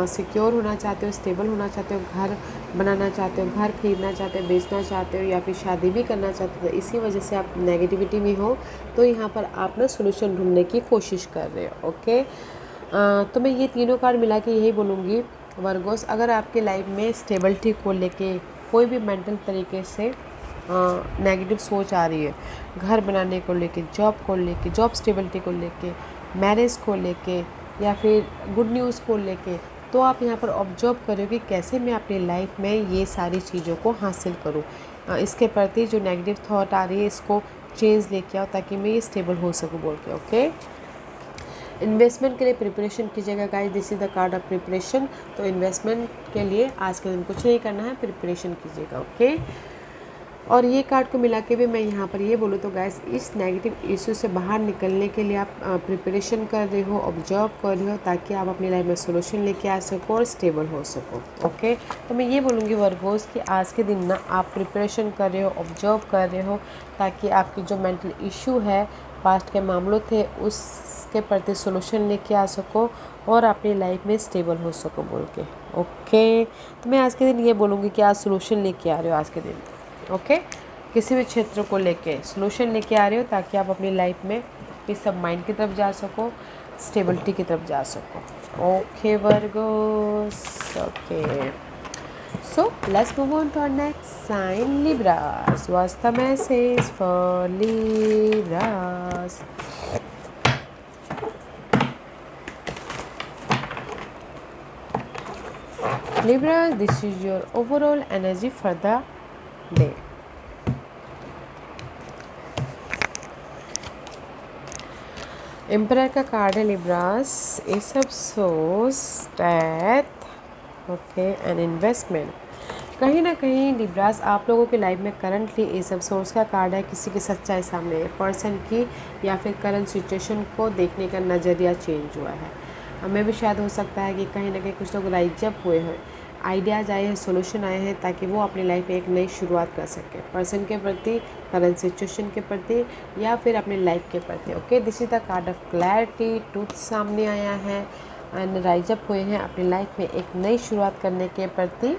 सिक्योर होना चाहते हो, स्टेबल होना चाहते हो, घर बनाना चाहते हो, घर खरीदना चाहते हो, बेचना चाहते हो, या फिर शादी भी करना चाहते हो, तो इसी वजह से आप नेगेटिविटी में हो। तो यहाँ पर आप ना सोल्यूशन ढूंढने की कोशिश कर रहे हो। ओके, तो मैं ये तीनों कार्ड मिला के यही बोलूँगी वर्गोस, अगर आपकी लाइफ में स्टेबिलिटी को लेके कोई भी मेंटल तरीके से नेगेटिव सोच आ रही है, घर बनाने को लेके, जॉब को लेके, जॉब स्टेबिलिटी को लेके, मैरिज को लेके, या फिर गुड न्यूज़ को लेके, तो आप यहाँ पर ऑब्जर्व करो कि कैसे मैं अपनी लाइफ में ये सारी चीज़ों को हासिल करूँ। इसके प्रति जो नेगेटिव थॉट आ रही है इसको चेंज लेके आओ ताकि मैं ये स्टेबल हो सकूँ बोल के। ओके, इन्वेस्टमेंट के लिए प्रिपरेशन कीजिएगा guys, this is the card of preparation. तो इन्वेस्टमेंट के लिए आज के दिन कुछ नहीं करना है, प्रिपरेशन कीजिएगा। ओके, और ये कार्ड को मिला के भी मैं यहाँ पर ये बोलूँ तो गाइस, इस नेगेटिव इशू से बाहर निकलने के लिए आप प्रिपरेशन कर रहे हो, ऑब्जर्व कर रहे हो, ताकि आप अपनी लाइफ में सोल्यूशन लेके आ सको और स्टेबल हो सको। ओके, तो मैं ये बोलूँगी वर्गोस कि आज के दिन ना आप प्रिपरेशन कर रहे हो, ऑब्जर्व कर रहे हो, ताकि आपकी जो मेंटल इशू है, पास्ट के मामलों थे, उसके प्रति सोल्यूशन लेके आ सको और अपनी लाइफ में स्टेबल हो सको बोल के। ओके, तो मैं आज के दिन ये बोलूँगी कि आज सोल्यूशन लेके आ रहे हो आज के दिन। ओके, किसी भी क्षेत्र को लेके सोल्यूशन लेके आ रहे हो ताकि आप अपनी लाइफ में पीस ऑफ माइंड की तरफ जा सको, स्टेबिलिटी की तरफ जा सको। Okay Virgos, okay, so let's move on to our next sign, Libras. What's the message for Libras? Libra, this is your overall energy for the day. Emperor का card है Libras, ace of swords, death, okay, and investment. कहीं ना कहीं Libras आप लोगों की life में currently ये सब सोर्स का कार्ड है, किसी की सच्चाई सामने है, पर्सन की या फिर करंट सिचुएशन को देखने का नज़रिया चेंज हुआ है। हमें भी शायद हो सकता है कि कहीं ना कहीं कुछ लोग राइजअप हुए हैं, आइडियाज़ आए हैं, सोल्यूशन आए हैं ताकि वो अपनी लाइफ में एक नई शुरुआत कर सके, पर्सन के प्रति, करंट सिचुएशन के प्रति या फिर अपनी लाइफ के प्रति। Okay, this is the card of clarity, truth सामने आया है एंड राइजअप हुए हैं अपनी लाइफ में एक नई शुरुआत करने के प्रति।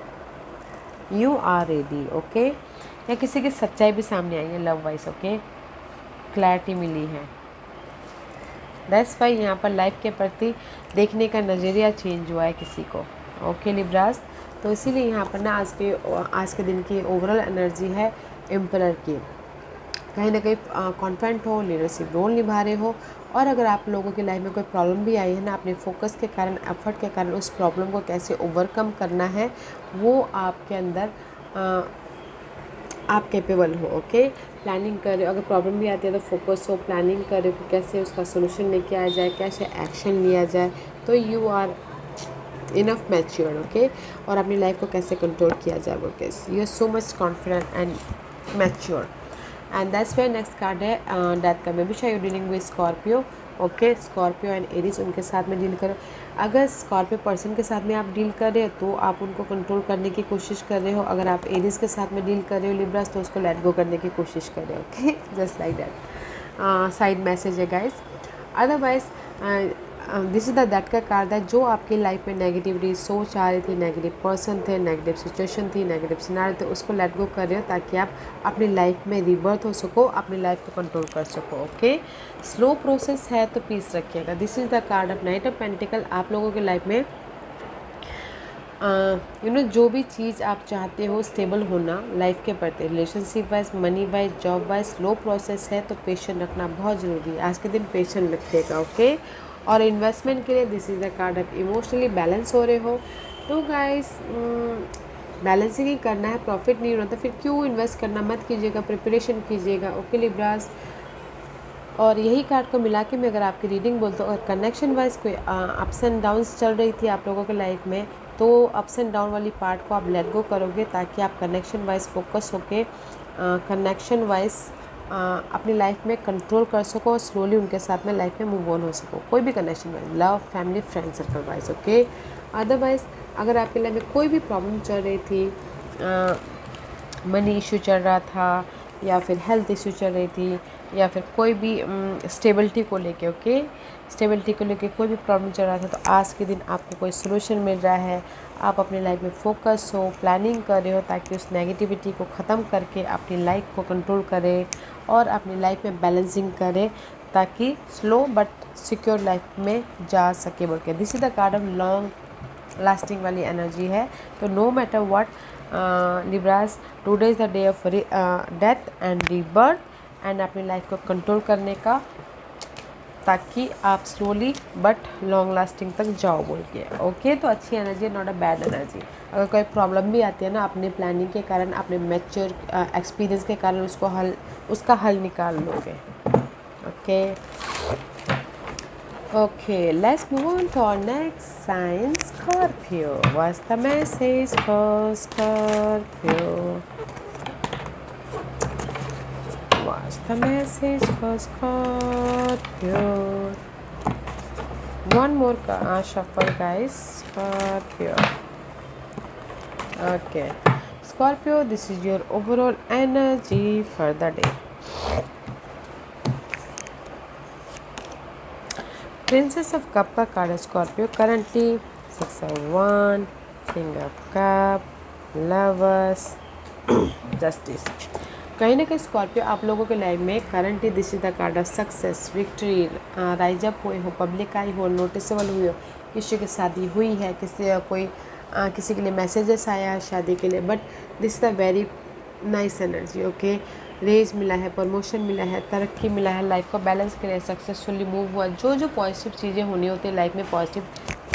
You are ready. ओके, या किसी की सच्चाई भी सामने आई है लव वाइज। ओके, क्लैरिटी मिली है। दैट्स वाई यहाँ पर लाइफ के प्रति देखने का नज़रिया चेंज हुआ है किसी को। ओके लिब्रास, तो इसीलिए यहाँ पर ना आज के दिन की ओवरऑल एनर्जी है एम्परर की। कहीं ना कहीं कॉन्फिडेंट हो, लीडरशिप रोल निभा रहे हो, और अगर आप लोगों की लाइफ में कोई प्रॉब्लम भी आई है ना, अपने फोकस के कारण, एफर्ट के कारण उस प्रॉब्लम को कैसे ओवरकम करना है वो आपके अंदर आप कैपेबल हो। ओके, प्लानिंग कर रहे हो, अगर प्रॉब्लम भी आती है तो फोकस हो, प्लानिंग कर रहे हो कि कैसे उसका सोल्यूशन लेके आया जाए, कैसे एक्शन लिया जाए, तो you are enough mature. Okay, और अपनी लाइफ को कैसे कंट्रोल किया जाए वो कैसे, you are so much confident and mature. And that's where next card है डेथ का। मे बी शायद dealing with Scorpio. Okay, Scorpio and Aries उनके साथ में डील करो। अगर स्कॉर्पियो पर्सन के साथ में आप डील कर रहे हो तो आप उनको कंट्रोल करने की कोशिश कर रहे हो, अगर आप एरीज के साथ में डील कर रहे हो लिब्रास तो उसको लेट गो करने की कोशिश कर रहे हो। Okay, just like that side message है guys. Otherwise this is the that का कार्ड है जो आपकी लाइफ में नेगेटिविटी सोच आ रही थी, नेगेटिव पर्सन थे, नेगेटिव सिचुएशन थी, नेगेटिव सिनारियो थे, उसको लेट गो कर रहे हो ताकि आप अपनी लाइफ में रिबर्थ हो सको, अपनी लाइफ को कंट्रोल कर सको। ओके, स्लो प्रोसेस है तो पीस रखिएगा। This is the card of night of pentacle. आप लोगों की लाइफ में जो भी चीज़ आप चाहते हो स्टेबल होना लाइफ के प्रति, relationship wise, money wise, job wise, slow process है तो पेशेंट रखना बहुत ज़रूरी है। आज के दिन पेशेंट रखिएगा। ओके, और इन्वेस्टमेंट के लिए this is the card of emotionally balance हो रहे हो तो गाइस बैलेंसिंग ही करना है, प्रॉफिट नहीं होता फिर क्यों इन्वेस्ट करना, मत कीजिएगा, प्रिपरेशन कीजिएगा। ओके लिब्रास, और यही कार्ड को मिला के मैं अगर आपकी रीडिंग बोलता हूँ, अगर कनेक्शन वाइज कोई अप्स एंड डाउन्स चल रही थी आप लोगों के लाइफ में तो अप्स एंड डाउन वाली पार्ट को आप लेट गो करोगे ताकि आप कनेक्शन वाइज फोकस होके कनेक्शन वाइज अपनी लाइफ में कंट्रोल कर सको और स्लोली उनके साथ में लाइफ में मूव ऑन हो सको, कोई भी connection wise, love, family, friend circle wise. Okay, otherwise अगर आपकी लाइफ में कोई भी प्रॉब्लम चल रही थी, मनी इशू चल रहा था या फिर हेल्थ इशू चल रही थी या फिर कोई भी स्टेबिलिटी को लेके, ओके, स्टेबिलिटी को लेके कोई भी प्रॉब्लम चल रहा था तो आज के दिन आपको कोई सोल्यूशन मिल रहा है। आप अपनी लाइफ में फोकस हो, प्लानिंग कर रहे हो ताकि उस नेगेटिविटी को ख़त्म करके अपनी लाइफ को कंट्रोल करें और अपनी लाइफ में बैलेंसिंग करें ताकि स्लो बट सिक्योर लाइफ में जा सके बोल के। This is the card of long lasting वाली एनर्जी है। तो no matter what Libras, today is the day of death and rebirth and अपनी लाइफ को कंट्रोल करने का ताकि आप स्लोली बट लॉन्ग लास्टिंग तक जाओ बोल के। ओके, तो अच्छी energy, not a bad energy. अगर कोई प्रॉब्लम भी आती है ना, अपने प्लानिंग के कारण, अपने मैच्योर एक्सपीरियंस के कारण उसका हल निकाल लोगे। Okay okay, let's move on to our next sign, Scorpio. What's the message for Scorpio? What's the message for Scorpio? One more shuffle, guys. Scorpio. Okay, Scorpio, this is your overall energy for the day. Princess of Cup का card है Scorpio. Currently 6 of Wands, King of Cup, Lovers, Justice. कहीं ना कहीं Scorpio आप लोगों के life में currently this is the card of success, victory, rise up हुए हो, पब्लिक आई हो, नोटिसेबल हुई हो, किसी की शादी हुई है, किसी के लिए मैसेजेस आया है शादी के लिए, but this is the very nice energy. Okay, raise मिला है, प्रमोशन मिला है, तरक्की मिला है, लाइफ को बैलेंस के लिए सक्सेसफुली मूव हुआ, जो पॉजिटिव चीज़ें होनी होती है लाइफ में पॉजिटिव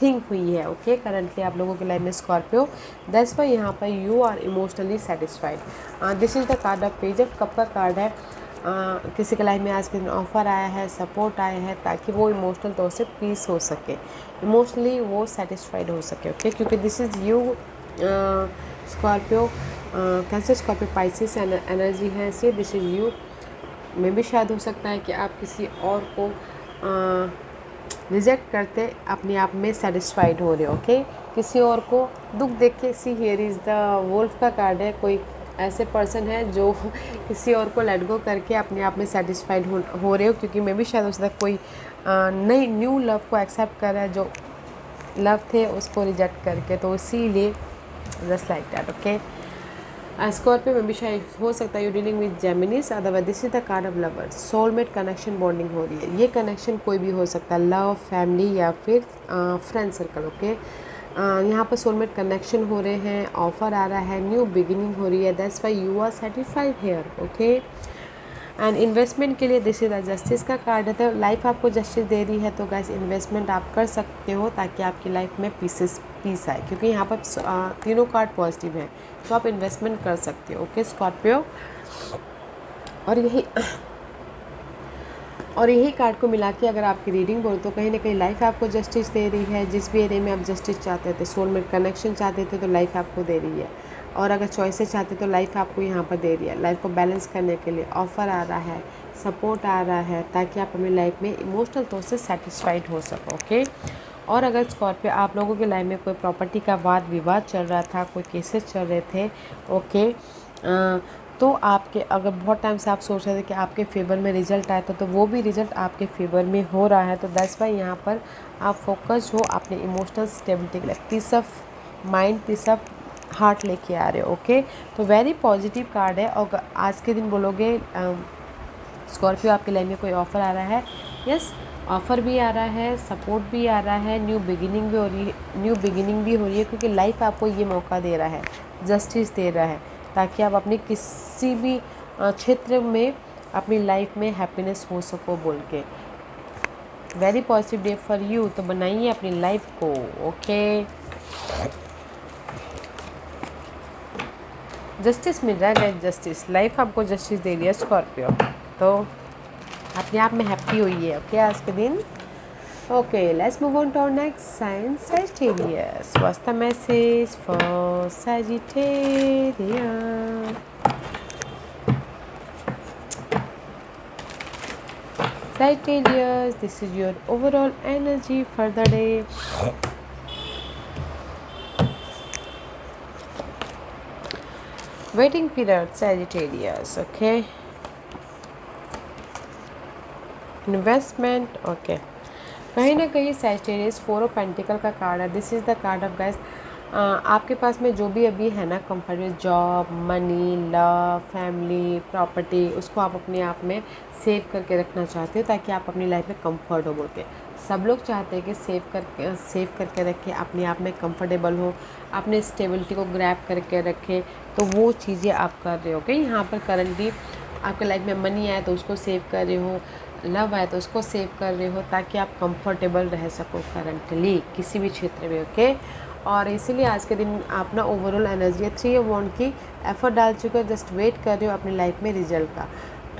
थिंक हुई है। ओके, करंटली आप लोगों के लाइफ में स्कॉर्पियो, दैट्स वाई यहाँ पर you are emotionally satisfied. This is the card of page of cup का कार्ड है। किसी के लाइफ में आज के दिन ऑफर आया है, सपोर्ट आया है ताकि वो इमोशनल तौर से पीस हो सके, इमोशनली वो सेटिस्फाइड हो सके। ओके, क्योंकि this is you Scorpio cancer Scorpio Pisces energy है, इसलिए दिस इज़ यू। में भी शायद हो सकता है कि आप किसी और को रिजेक्ट करते अपने आप में सेटिस्फाइड हो रहे हो। ओके, किसी और को दुख देख के, see here is the Wolff का कार्ड है, कोई ऐसे पर्सन है जो किसी और को लेट गो करके अपने आप में सेटिस्फाइड हो रहे हो, क्योंकि मैं भी शायद उसका कोई नई न्यू लव को एक्सेप्ट कर रहा है, जो लव थे उसको रिजेक्ट करके, तो इसीलिए just like that. Okay, Scorpio में भी शायद हो सकता है you dealing with Geminis, otherwise this is the card of lovers, soulmate connection bonding हो रही है। ये कनेक्शन कोई भी हो सकता है, लव, फैमिली या फिर फ्रेंड सर्कल। ओके, यहाँ पर सोलमेट कनेक्शन हो रहे हैं, ऑफर आ रहा है, न्यू बिगिनिंग हो रही है, that's why you are satisfied here. Okay, and investment के लिए दिस इज द जस्टिस का कार्ड है, तो लाइफ आपको जस्टिस दे रही है, तो गैस इन्वेस्टमेंट आप कर सकते हो ताकि आपकी लाइफ में पीस आए, क्योंकि यहाँ पर तीनों कार्ड पॉजिटिव हैं, तो आप इन्वेस्टमेंट कर सकते हो। ओके स्कॉर्पियो, और यही कार्ड को मिला के अगर आपकी रीडिंग बोलो तो कहीं ना कहीं लाइफ आपको जस्टिस दे रही है। जिस भी एरिया में आप जस्टिस चाहते थे, सोलमेट कनेक्शन चाहते थे, तो लाइफ आपको दे रही है, और अगर चॉइसेस चाहते तो लाइफ आपको यहाँ पर दे रही है। लाइफ को बैलेंस करने के लिए ऑफ़र आ रहा है, सपोर्ट आ रहा है, ताकि आप अपनी लाइफ में इमोशनल तौर से सेटिस्फाइड हो सको। ओके, और अगर स्कॉर्पियो आप लोगों की लाइफ में कोई प्रॉपर्टी का वाद विवाद चल रहा था, कोई केसेस चल रहे थे, ओके, तो आपके अगर बहुत टाइम से आप सोच रहे थे कि आपके फेवर में रिजल्ट आया था, तो वो भी रिजल्ट आपके फेवर में हो रहा है। तो दैट्स वाई यहाँ पर आप फोकस हो अपने इमोशनल स्टेबिलिटी के लिए, peace of mind, peace of heart लेके आ रहे हो। ओके, तो वेरी पॉजिटिव कार्ड है। और आज के दिन बोलोगे स्कॉर्पियो आपके लाइफ में कोई ऑफ़र आ रहा है, यस, ऑफ़र भी आ रहा है, सपोर्ट भी आ रहा है, न्यू बिगिनिंग भी हो रही है, क्योंकि लाइफ आपको ये मौका दे रहा है, जस्टिस दे रहा है, ताकि आप अपनी किसी भी क्षेत्र में अपनी लाइफ में हैप्पीनेस हो सको बोल के। Very positive day for you, तो बनाइए अपनी लाइफ को। ओके, जस्टिस मिल रहा है, जस्टिस, लाइफ आपको जस्टिस दे रही है स्कॉर्पियो, तो अपने आप में हैप्पी होइए। ओके आज के दिन। Okay, let's move on to our next sign, Sagittarius. What's the message for Sagittarius? Sagittarius, this is your overall energy for the day. Waiting period, Sagittarius. Okay. Investment. Okay. कहीं ना कहीं Sagittarius 4 of pentacle का card है। This is the card of guys, आपके पास में जो भी अभी है ना comfortable job, money, love, family, property, उसको आप अपने आप में सेव करके रखना चाहते हो, ताकि आप अपनी लाइफ में कंफर्ट हो बोल के। सब लोग चाहते हैं कि सेव करके रखें, अपने आप में कंफर्टेबल हो, अपने स्टेबिलिटी को ग्रैब करके रखें, तो वो चीज़ें आप कर रहे हो। ओके, यहाँ पर करंटली आपके लाइफ में मनी आए तो उसको सेव कर रहे हो, लव आए तो उसको सेव कर रहे हो, ताकि आप कंफर्टेबल रह सको करंटली किसी भी क्षेत्र में। ओके, और इसीलिए आज के दिन आप ना ओवरऑल एनर्जी 3 ऑफ वांड की एफर्ट डाल चुके हो, जस्ट वेट कर रहे हो अपनी लाइफ में रिजल्ट का,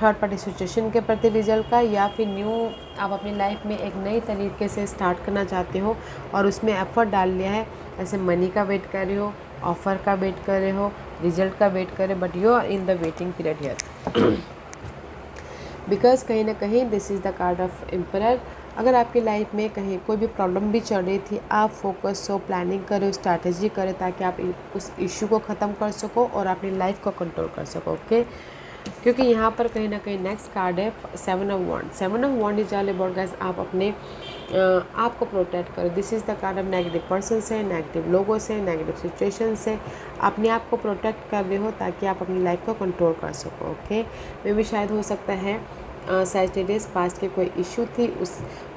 थर्ड पार्टी सिचुएशन के प्रति रिजल्ट का, या फिर न्यू आप अपनी लाइफ में एक नई तरीके से स्टार्ट करना चाहते हो और उसमें एफर्ट डाल लिया है। ऐसे मनी का वेट कर रहे हो, ऑफ़र का वेट कर रहे हो, रिजल्ट का वेट कर रहे हो, but you are in the waiting period here, because कहीं ना कहीं this is the card of emperor. अगर आपकी लाइफ में कहीं कोई भी प्रॉब्लम भी चल रही थी, आप फोकस हो, प्लानिंग करो, स्ट्रैटेजी करो, ताकि आप उस इशू को ख़त्म कर सको और अपनी लाइफ को कंट्रोल कर सको। ओके, क्योंकि यहाँ पर कहीं ना कहीं नेक्स्ट कार्ड है 7 of wand. 7 of wand is all about guys, आप अपने आप को प्रोटेक्ट करो। This is the card of negative person से, नेगेटिव लोगों से, नेगेटिव सिचुएशन से अपने आप को प्रोटेक्ट कर रहे हो, ताकि आप अपनी लाइफ को कंट्रोल कर सको। ओके, मे भी शायद हो सकता है सैजिटेरियस पास्ट के कोई इशू थी,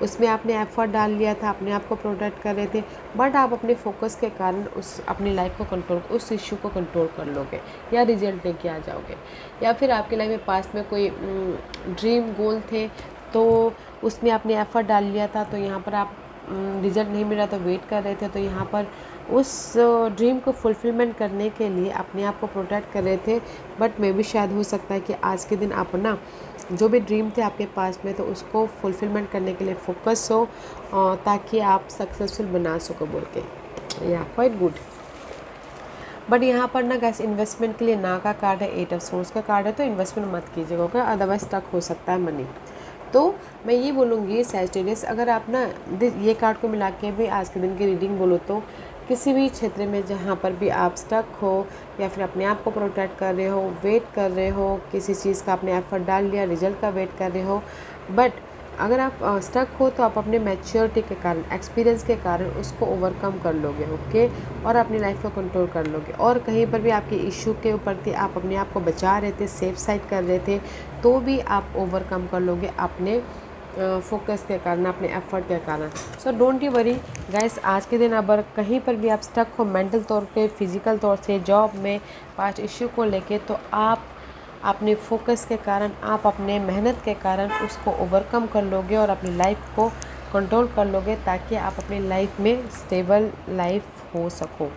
उसमें आपने एफर्ट डाल लिया था, अपने आप को प्रोटेक्ट कर रहे थे, बट आप अपने फोकस के कारण उस अपनी लाइफ को कंट्रोल, उस इशू को कंट्रोल कर लोगे या रिजल्ट लेके आ जाओगे। या फिर आपकी लाइफ में पास्ट में कोई ड्रीम गोल थे, तो उसमें आपने एफर्ट डाल लिया था, तो यहाँ पर आप रिजल्ट नहीं मिला तो वेट कर रहे थे, तो यहाँ पर उस ड्रीम को फुलफिलमेंट करने के लिए अपने आप को प्रोटेक्ट कर रहे थे। बट मे भी शायद हो सकता है कि आज के दिन आप ना जो भी ड्रीम थे आपके पास में, तो उसको फुलफिलमेंट करने के लिए फोकस हो, ताकि आप सक्सेसफुल बना सको बोल के। या क्वाइट गुड। बट यहाँ पर ना गैस इन्वेस्टमेंट के लिए ना का कार्ड है, 8 ऑफ सोर्स का कार्ड है, तो इन्वेस्टमेंट मत कीजिएगा, ओके, अदरवाइज स्टक हो सकता है मनी। तो मैं ये बोलूँगी सैजिटेरियस, अगर आप ना ये कार्ड को मिला के भी आज के दिन की रीडिंग बोलो तो किसी भी क्षेत्र में जहाँ पर भी आप स्टक हो या फिर अपने आप को प्रोटेक्ट कर रहे हो, वेट कर रहे हो, किसी चीज़ का आपने एफर्ट डाल लिया, रिजल्ट का वेट कर रहे हो, बट अगर आप स्टक हो तो आप अपने मैच्योरिटी के कारण, एक्सपीरियंस के कारण उसको ओवरकम कर लोगे, ओके, और अपनी लाइफ को कंट्रोल कर लोगे। और कहीं पर भी आपके इशू के ऊपर थी, आप अपने आप को बचा रहे थे, सेफ साइड कर रहे थे, तो भी आप ओवरकम कर लोगे अपने फोकस के कारण, अपने एफर्ट के कारण। So don't you worry guys, आज के दिन अगर कहीं पर भी आप स्टक हो मेंटल तौर पे, फिजिकल तौर से, जॉब में, पास्ट इश्यू को लेके, तो आप अपने फोकस के कारण, आप अपने मेहनत के कारण उसको ओवरकम कर लोगे और अपनी लाइफ को कंट्रोल कर लोगे, ताकि आप अपनी लाइफ में स्टेबल लाइफ हो सको।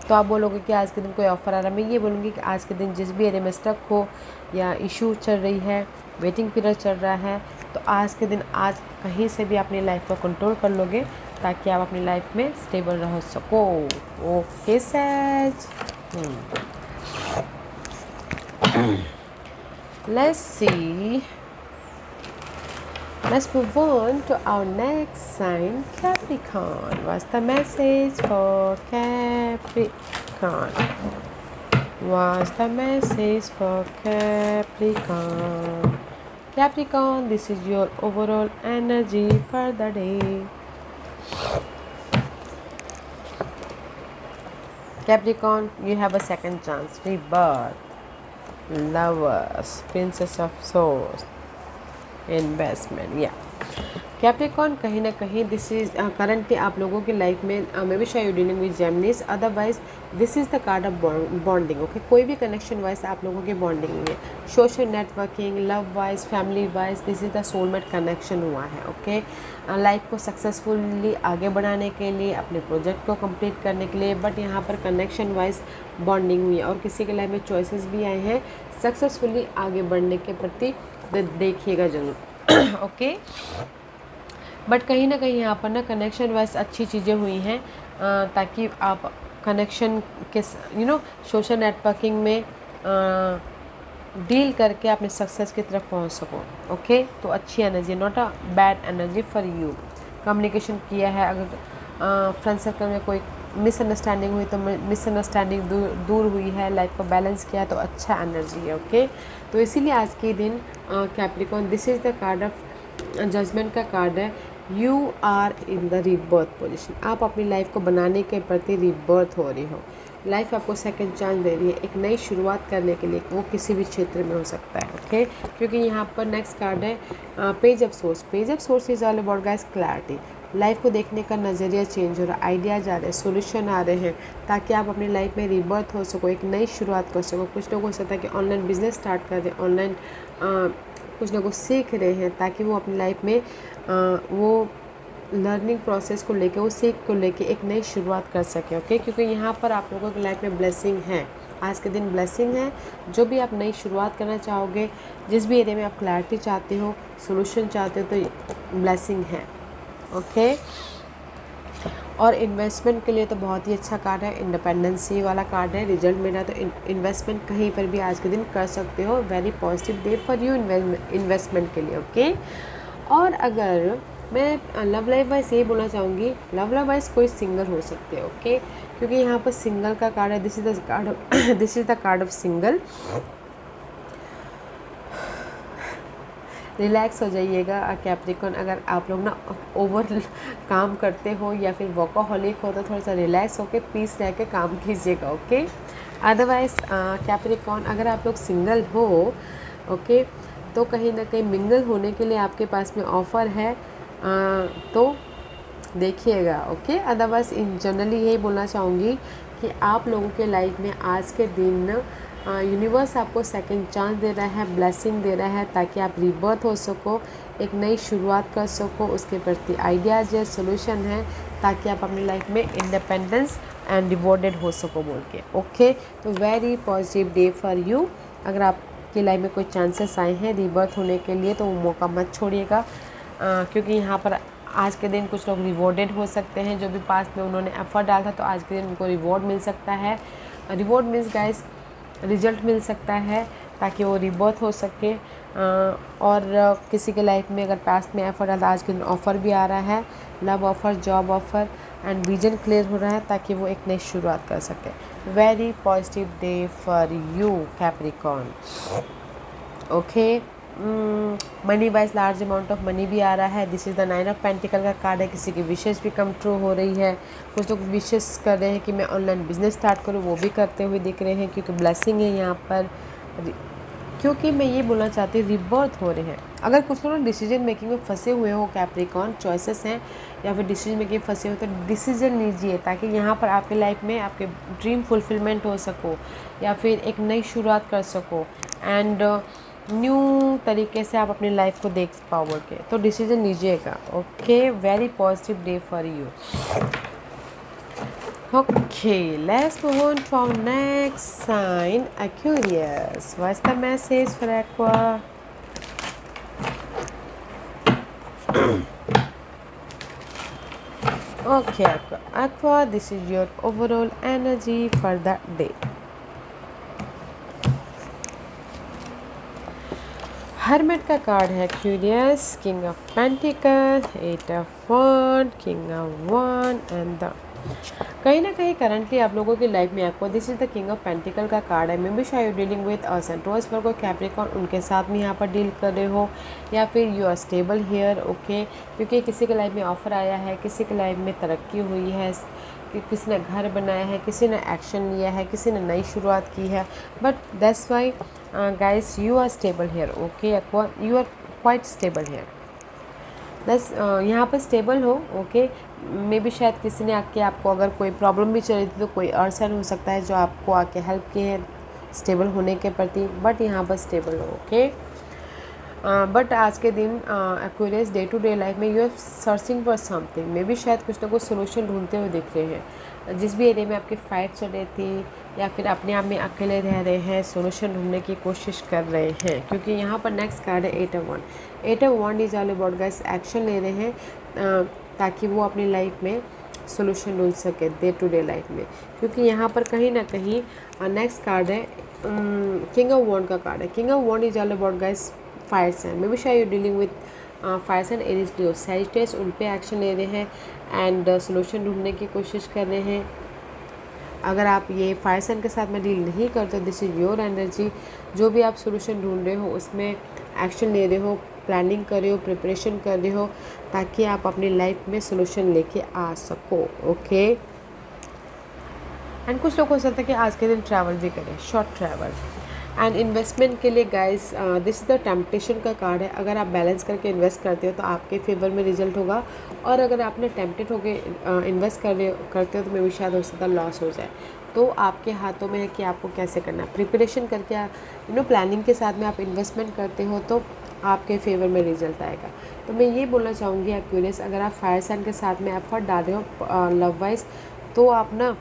तो आप बोलोगे कि आज के दिन कोई ऑफ़र आ रहा है, मैं ये बोलूँगी कि आज के दिन जिस भी एरिया में स्टक हो या इशू चल रही है, वेटिंग पीरियड चल रहा है, तो आज के दिन, आज कहीं से भी अपनी लाइफ को कंट्रोल कर लोगे, ताकि आप अपनी लाइफ में स्टेबल रह सको। ओके सैज, let's see, let's move on to our next sign, Capricorn. What's the message for Capricorn? What's the message for Capricorn? Capricorn, this is your overall energy for the day. Capricorn, you have a second chance, rebirth, Lovers, Princess of Swords, investment, yeah. Capricorn, कहीं ना कहीं this is currently आप लोगों की life में, maybe शायद you dealing with Geminis, otherwise this is the card of bonding, okay. कोई भी कनेक्शन वाइज आप लोगों की बॉन्डिंग हुई है, social networking, love wise, family wise, this is the soulmate connection हुआ है, ओके। लाइफ को सक्सेसफुली आगे बढ़ाने के लिए, अपने प्रोजेक्ट को कंप्लीट करने के लिए, बट यहाँ पर कनेक्शन वाइज बॉन्डिंग हुई है, और किसी के लाइफ में चॉइसेस भी आए हैं सक्सेसफुली आगे बढ़ने के प्रति, देखिएगा जरूर, ओके। बट कहीं ना कहीं यहाँ पर ना कनेक्शन वाइज अच्छी चीज़ें हुई हैं, ताकि आप कनेक्शन के सोशल नेटवर्किंग में डील करके अपने सक्सेस की तरफ पहुँच सको, ओके। तो अच्छी energy, not a bad energy for you. Communication किया है, अगर फ्रेंड सर्कल में कोई मिसअंडरस्टैंडिंग हुई तो मिसअंडरस्टैंडिंग दूर हुई है, लाइफ को बैलेंस किया है, तो अच्छा एनर्जी है, ओके। तो इसीलिए आज के दिन Capricorn, this is the card of judgement का कार्ड है। You are in the rebirth position, आप अपनी लाइफ को बनाने के प्रति रीबर्थ हो रही हो, लाइफ आपको सेकंड चांस दे रही है एक नई शुरुआत करने के लिए, वो किसी भी क्षेत्र में हो सकता है, ओके। क्योंकि यहाँ पर नेक्स्ट कार्ड है page of source. Page of source is all about guys clarity, life को देखने का नज़रिया चेंज हो रहा है, आइडियाज़ आ रहे हैं, सोल्यूशन आ रहे हैं, ताकि आप अपनी लाइफ में रीबर्थ हो सको, एक नई शुरुआत कर सको। कुछ लोग हो सकता है कि ऑनलाइन बिजनेस स्टार्ट कर दें, ऑनलाइन कुछ ना कुछ सीख रहे हैं, ताकि वो अपनी लाइफ में वो लर्निंग प्रोसेस को लेके, वो सीख को लेके एक नई शुरुआत कर सके, ओके। क्योंकि यहाँ पर आप लोगों की लाइफ में ब्लेसिंग है, आज के दिन ब्लेसिंग है। जो भी आप नई शुरुआत करना चाहोगे, जिस भी एरिया में आप क्लैरिटी चाहते हो, सोल्यूशन चाहते हो, तो ब्लेसिंग है, ओके। और इन्वेस्टमेंट के लिए तो बहुत ही अच्छा कार्ड है, इंडिपेंडेंसी वाला कार्ड है, रिजल्ट मिला, तो इन्वेस्टमेंट कहीं पर भी आज के दिन कर सकते हो। Very positive day for you investment के लिए, ओके। और अगर मैं लव लाइफ वाइज ये बोलना चाहूँगी, लव लाइफ वाइज कोई सिंगल हो सकते हैं, ओके। क्योंकि यहाँ पर सिंगल का कार्ड है, this is the card of single. Relax हो जाइएगा कैप्रिकॉर्न, अगर आप लोग ना ओवर काम करते हो या फिर वर्कोहॉलिक हो, तो थोड़ा सा रिलैक्स होकर पीस रह के काम कीजिएगा, ओके। अदरवाइज़ कैप्रिकॉर्न, अगर आप लोग सिंगल हो, ओके, तो कहीं ना कहीं मिंगल होने के लिए आपके पास में ऑफ़र है, तो देखिएगा, ओके। अदरवाइज़ इन जनरली यही बोलना चाहूँगी कि आप लोगों के लाइफ में आज के दिन यूनिवर्स आपको सेकंड चांस दे रहा है, ब्लेसिंग दे रहा है, ताकि आप रीबर्थ हो सको, एक नई शुरुआत कर सको, उसके प्रति आइडियाज़ है, सोल्यूशन है, ताकि आप अपनी लाइफ में इंडिपेंडेंस एंड रिवॉर्डेड हो सको बोल के, ओके। तो very positive day for you. अगर आपकी लाइफ में कोई चांसेस आए हैं रीबर्थ होने के लिए, तो वो मौका मत छोड़िएगा, क्योंकि यहाँ पर आज के दिन कुछ लोग रिवॉर्डेड हो सकते हैं, जो भी पास्ट में उन्होंने एफर्ट डाला था, तो आज के दिन उनको रिवॉर्ड मिल सकता है। रिवॉर्ड मीन्स गाइस रिजल्ट मिल सकता है ताकि वो रिबर्थ हो सके। और किसी के लाइफ में अगर पास्ट में एफर्ट आता, आज के दिन ऑफ़र भी आ रहा है, love offer, job offer and vision clear हो रहा है ताकि वो एक नई शुरुआत कर सके। Very positive day for you Capricorn. Okay, money wise large amount of money भी आ रहा है। This is the 9 of pentacle का कार्ड है। किसी की विशेष भी कम ट्रू हो रही है। कुछ लोग विशेष कर रहे हैं कि मैं ऑनलाइन बिजनेस स्टार्ट करूं, वो भी करते हुए दिख रहे हैं क्योंकि ब्लेसिंग है यहाँ पर। क्योंकि मैं ये बोलना चाहती हूँ रिबर्थ हो रहे हैं। अगर कुछ लोग डिसीजन मेकिंग में फंसे हुए हो कैप्रिकॉर्न, चॉइसेस हैं या फिर डिसीजन मेकिंग फंसे हो, तो डिसीजन लीजिए ताकि यहाँ पर आपके लाइफ में आपके ड्रीम फुलफिलमेंट हो सको या फिर एक नई शुरुआत कर सको एंड न्यू तरीके से आप अपनी लाइफ को देख पाओगे। तो डिसीजन लीजिएगा। Okay, very positive day for you. Okay, let's move on to our next sign, Aquarius. What's the message for Aqua? Okay, Aqua, this is your overall energy for the day. Hermit का card है Aquarius, king of pentacle, 8 of wand, king of wand and the कहीं ना कहीं currently आप लोगों की life में आपको this is the king of pentacle का कार्ड है। मे बी शायद डीलिंग विद सेंट्रोस वर्गो कैप्रिकॉर्न, उनके साथ में यहाँ पर डील कर रहे हो या फिर you are stable here. Okay, क्योंकि किसी के लाइफ में ऑफर आया है, किसी के लाइफ में तरक्की हुई है, किसी ने घर बनाया है, किसी ने एक्शन लिया है, किसी ने नई शुरुआत की है। But that's why guys you are stable here. Okay, you are quite stable here. बस यहाँ पर स्टेबल हो। ओके, मे बी शायद किसी ने आके आपको अगर कोई प्रॉब्लम भी चल रही थी तो कोई अर्सन हो सकता है जो आपको आके हेल्प किए हैं स्टेबल होने के प्रति, बट यहाँ पर स्टेबल हो। ओके, बट आज के दिन Aquarius day to day life में you are searching for something. Maybe शायद कुछ ना कुछ सोल्यूशन ढूंढते हुए दिख रहे हैं। जिस भी एरिया में आपकी फाइट चल रही थी या फिर अपने आप में अकेले रह रहे हैं, सोल्यूशन ढूंढने की कोशिश कर रहे हैं। क्योंकि यहाँ पर नेक्स्ट कार्ड है 8 of wand. 8 of wand is all about guys action ले रहे हैं ताकि वो अपनी लाइफ में सोल्यूशन ढूंढ सके डे टू डे लाइफ में। क्योंकि यहाँ पर कहीं ना कहीं नेक्स्ट कार्ड है किंग ऑफ वॉन्ड का कार्ड है। King of wand is all about guys fire sign. Maybe शायद you dealing with fire sign, Aries, Leo, Sagittarius, उन पे एक्शन ले रहे हैं एंड सोल्यूशन ढूंढने की कोशिश कर रहे हैं। अगर आप ये फायर साइन के साथ में डील नहीं करते, दिस इज़ योर एनर्जी। जो भी आप सोल्यूशन ढूंढ रहे हो उसमें एक्शन ले रहे हो, प्लानिंग कर रहे हो, प्रिपरेशन कर रहे हो ताकि आप अपनी लाइफ में सोल्यूशन लेके आ सको। ओके, एंड कुछ लोग हो सकता है कि आज के दिन ट्रैवल भी करें, शॉर्ट ट्रैवल एंड इन्वेस्टमेंट के लिए guys this is the temptation का कार्ड है। अगर आप बैलेंस करके इन्वेस्ट करते हो तो आपके फेवर में रिजल्ट होगा, और अगर आपने टेम्पटेड होकर इन्वेस्ट करते हो तो मे भी शायद हो सकता है लॉस हो जाए। तो आपके हाथों में है कि आपको कैसे करना है। प्रिपरेशन करके प्लानिंग के साथ में आप इन्वेस्टमेंट करते हो तो आपके फेवर में रिजल्ट आएगा। तो मैं ये बोलना चाहूँगी एक्यूरेस, अगर आप फायर साइन के साथ में एफर्ट डाल रहे हो लव वाइज, तो आप ना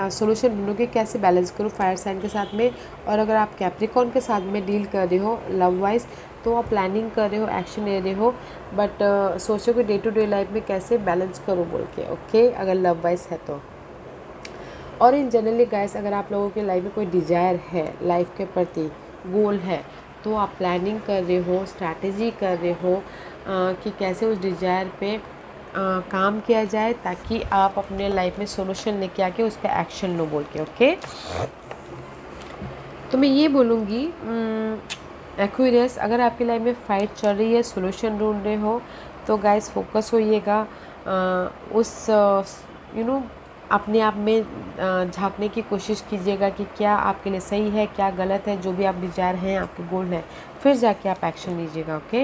सोल्यूशन ढूंढोगे कैसे बैलेंस करो फायर साइन के साथ में। और अगर आप कैप्रिकॉर्न के साथ में डील कर रहे हो लव वाइज, तो आप प्लानिंग कर रहे हो, एक्शन ले रहे हो, बट सोचो कि डे टू डे लाइफ में कैसे बैलेंस करो बोल के। ओके, अगर लव वाइज है तो। और इन जनरली गाइस, अगर आप लोगों के लाइफ में कोई डिज़ायर है, लाइफ के प्रति गोल है, तो आप प्लानिंग कर रहे हो, स्ट्रैटेजी कर रहे हो कि कैसे उस डिज़ायर पे काम किया जाए ताकि आप अपने लाइफ में सोल्यूशन लेके आके उस पर एक्शन लो बोल के। ओके, तो मैं ये बोलूँगी एक्वेरियस, अगर आपकी लाइफ में फाइट चल रही है, सोल्यूशन ढूंढ रहे हो, तो गाइस फोकस होइएगा उस अपने आप में झांकने की कोशिश कीजिएगा कि क्या आपके लिए सही है, क्या गलत है। जो भी आप डिज़ायर हैं, आपके गोल हैं, फिर जाके आप एक्शन लीजिएगा। ओके,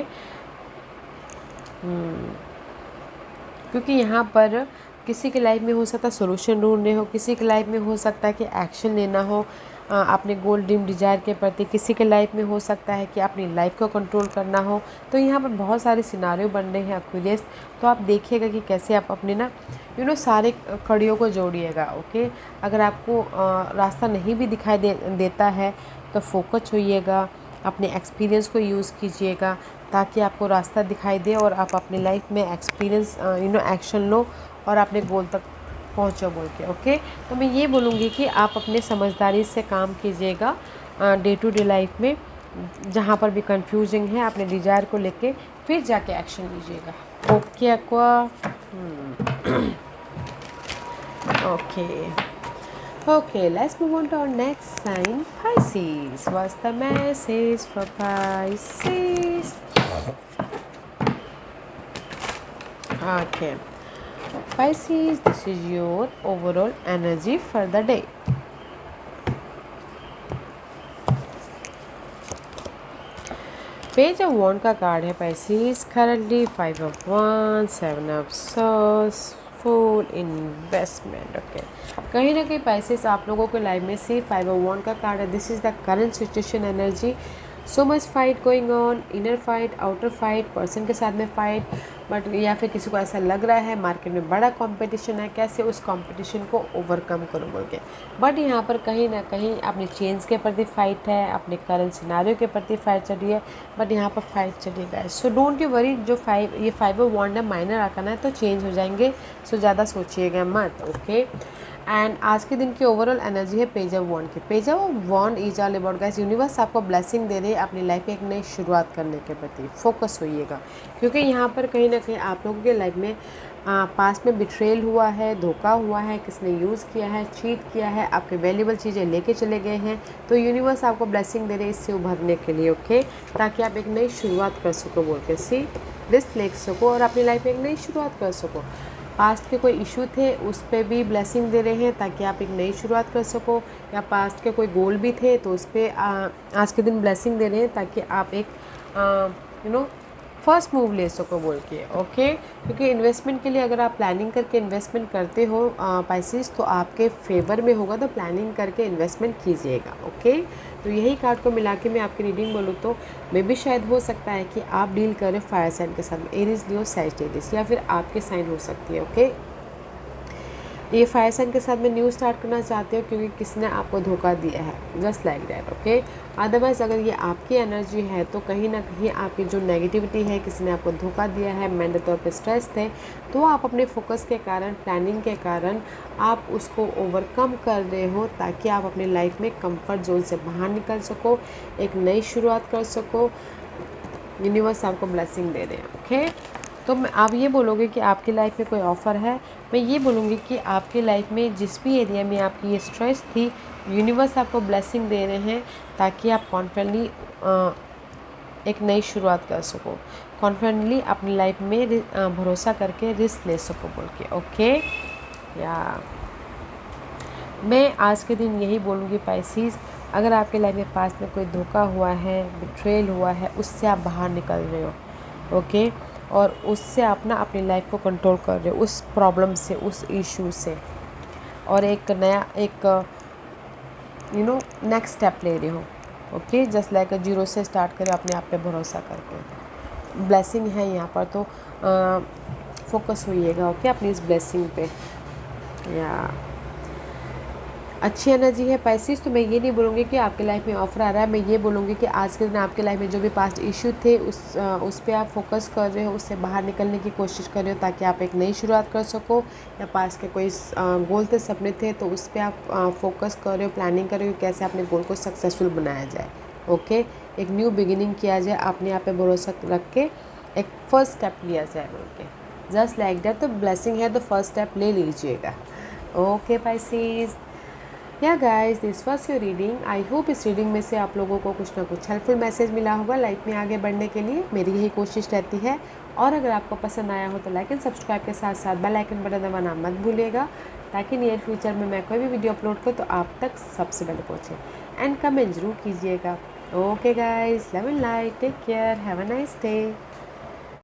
क्योंकि यहाँ पर किसी के लाइफ में हो सकता है सोल्यूशन ढूंढने हो, किसी के लाइफ में हो सकता है कि एक्शन लेना हो अपने गोल ड्रीम डिज़ायर के प्रति, किसी के लाइफ में हो सकता है कि अपनी लाइफ को कंट्रोल करना हो। तो यहाँ पर बहुत सारे सिनारियो बन रहे हैं एक्वेरियस। तो आप देखिएगा कि कैसे आप अपने ना सारे कड़ियों को जोड़िएगा। ओके, अगर आपको रास्ता नहीं भी दिखाई देता है तो फोकस होइएगा, अपने एक्सपीरियंस को यूज़ कीजिएगा ताकि आपको रास्ता दिखाई दे और आप अपनी लाइफ में एक्सपीरियंस एक्शन लो और अपने गोल तक पहुँचो बोल के। ओके, तो मैं ये बोलूँगी कि आप अपने समझदारी से काम कीजिएगा डे टू डे लाइफ में। जहाँ पर भी कंफ्यूजिंग है अपने डिज़ायर को लेके फिर जाके एक्शन लीजिएगा। Okay aqua. Okay okay, let's move on to our next sign, Pisces. What's the message for Pisces? Okay, Pisces, this is your overall energy for the day. Page of wand का card है Pisces. Currently 5 of Wands, 7 of Swords, full investment. Okay, कहीं ना कहीं Pisces आप लोगों के life में से 5 of Wands का कार्ड है। This is the current situation energy. So much fight going on, inner fight, outer fight, person के साथ में फाइट, बट या फिर किसी को ऐसा लग रहा है मार्केट में बड़ा कंपटीशन है, कैसे उस कंपटीशन को ओवरकम करो बोल के। बट यहाँ पर कहीं ना कहीं अपने चेंज के प्रति फाइट है, अपने करंट सिनारियो के प्रति फाइट चल रही है, बट यहाँ पर फाइट चलेगा। सो डोंट यू वरी, जो ये 5 of Wands है माइनर आर्काना है तो चेंज हो जाएंगे, सो ज़्यादा सोचिएगा मत। ओके, एंड आज के दिन की ओवरऑल एनर्जी है पेज ऑफ वॉन्ड की। Page of wand is all about guys, universe आपको ब्लेसिंग दे रही है अपनी लाइफ में एक नई शुरुआत करने के प्रति। फोकस होइएगा, क्योंकि यहाँ पर कहीं ना कहीं आप लोगों के लाइफ में पास्ट में बिट्रेल हुआ है, धोखा हुआ है, किसने यूज़ किया है, चीट किया है, आपके वैल्यूबल चीज़ें लेके चले गए हैं। तो यूनिवर्स आपको ब्लेसिंग दे रही है इससे उभरने के लिए। ओके, ताकि आप एक नई शुरुआत कर सको बोल के, सी रिस्क ले सको और अपनी लाइफ में एक नई शुरुआत कर सको। पास्ट के कोई इशू थे उस पर भी ब्लेसिंग दे रहे हैं ताकि आप एक नई शुरुआत कर सको, या पास्ट के कोई गोल भी थे तो उस पर आज के दिन ब्लेसिंग दे रहे हैं ताकि आप एक फर्स्ट मूव ले सको बोल के। ओके, क्योंकि इन्वेस्टमेंट के लिए अगर आप प्लानिंग करके इन्वेस्टमेंट करते हो Pisces, तो आपके फेवर में होगा, तो प्लानिंग करके इन्वेस्टमेंट कीजिएगा। ओके, तो यही कार्ड को मिला के मैं आपकी रीडिंग बोलूँ तो मे भी शायद हो सकता है कि आप डील करें फायर साइन के साथ, एरीज, लियो, सैजिटेरियस, या फिर आपके साइन हो सकती है। ओके, ये फायर साइन के साथ में न्यू स्टार्ट करना चाहते हो क्योंकि किसने आपको धोखा दिया है, just like that. Okay, otherwise अगर ये आपकी एनर्जी है तो कहीं ना कहीं आपकी जो नेगेटिविटी है, किसी ने आपको धोखा दिया है, मेंटल तौर पे स्ट्रेस थे, तो आप अपने फोकस के कारण, प्लानिंग के कारण आप उसको ओवरकम कर रहे हो ताकि आप अपनी लाइफ में कंफर्ट जोन से बाहर निकल सको, एक नई शुरुआत कर सको। यूनिवर्स आपको ब्लेसिंग दे रहे हैं। ओके, तो मैं आप ये बोलोगे कि आपकी लाइफ में कोई ऑफ़र है, मैं ये बोलूँगी कि आपकी लाइफ में जिस भी एरिया में आपकी ये स्ट्रेस थी, यूनिवर्स आपको ब्लेसिंग दे रहे हैं ताकि आप कॉन्फिडेंटली एक नई शुरुआत कर सको, कॉन्फिडेंटली अपनी लाइफ में भरोसा करके रिस्क ले सको बोल के। ओके, या मैं आज के दिन यही बोलूँगी Pisces, अगर आपके लाइफ में पास में कोई धोखा हुआ है, बिट्रेल हुआ है, उससे आप बाहर निकल रहे हो। ओके, और उससे आप ना अपनी लाइफ को कंट्रोल कर रहे हो, उस प्रॉब्लम से, उस इशू से, और एक नया एक नेक्स्ट स्टेप ले रहे हो। ओके, जस्ट लाइक जीरो से स्टार्ट करें अपने आप पे भरोसा करके। ब्लेसिंग है यहाँ पर, तो फोकस होइएगा। ओके, अपनी इस ब्लेसिंग पे। या अच्छी एनर्जी है Pisces, तो मैं ये नहीं बोलूँगी कि आपके लाइफ में ऑफर आ रहा है, मैं ये बोलूँगी कि आज के दिन आपके लाइफ में जो भी पास्ट इशू थे उस पर आप फोकस कर रहे हो, उससे बाहर निकलने की कोशिश कर रहे हो ताकि आप एक नई शुरुआत कर सको, या पास्ट के कोई गोल थे, सपने थे, तो उस पर आप फोकस कर रहे हो, प्लानिंग कर रहे हो कैसे अपने गोल को सक्सेसफुल बनाया जाए। ओके, एक न्यू बिगिनिंग किया जाए, अपने आप पे भरोसा रख के एक फर्स्ट स्टेप लिया जाए बोल के, जस्ट लाइक दैट। तो ब्लेसिंग है तो फर्स्ट स्टेप ले लीजिएगा। ओके Pisces, या guys, this was your reading. I hope इस रीडिंग में से आप लोगों को कुछ ना कुछ हेल्पफुल मैसेज मिला होगा लाइफ में आगे बढ़ने के लिए, मेरी यही कोशिश रहती है। और अगर आपको पसंद आया हो तो लाइक एंड सब्सक्राइब के साथ साथ बेल आइकन बटन दबाना मत भूलिएगा, ताकि नियर फ्यूचर में मैं कोई भी वीडियो अपलोड करूँ तो आप तक सबसे पहले पहुँचे। एंड कमेंट जरूर कीजिएगा। Okay guys, love and light, take care, have a nice day.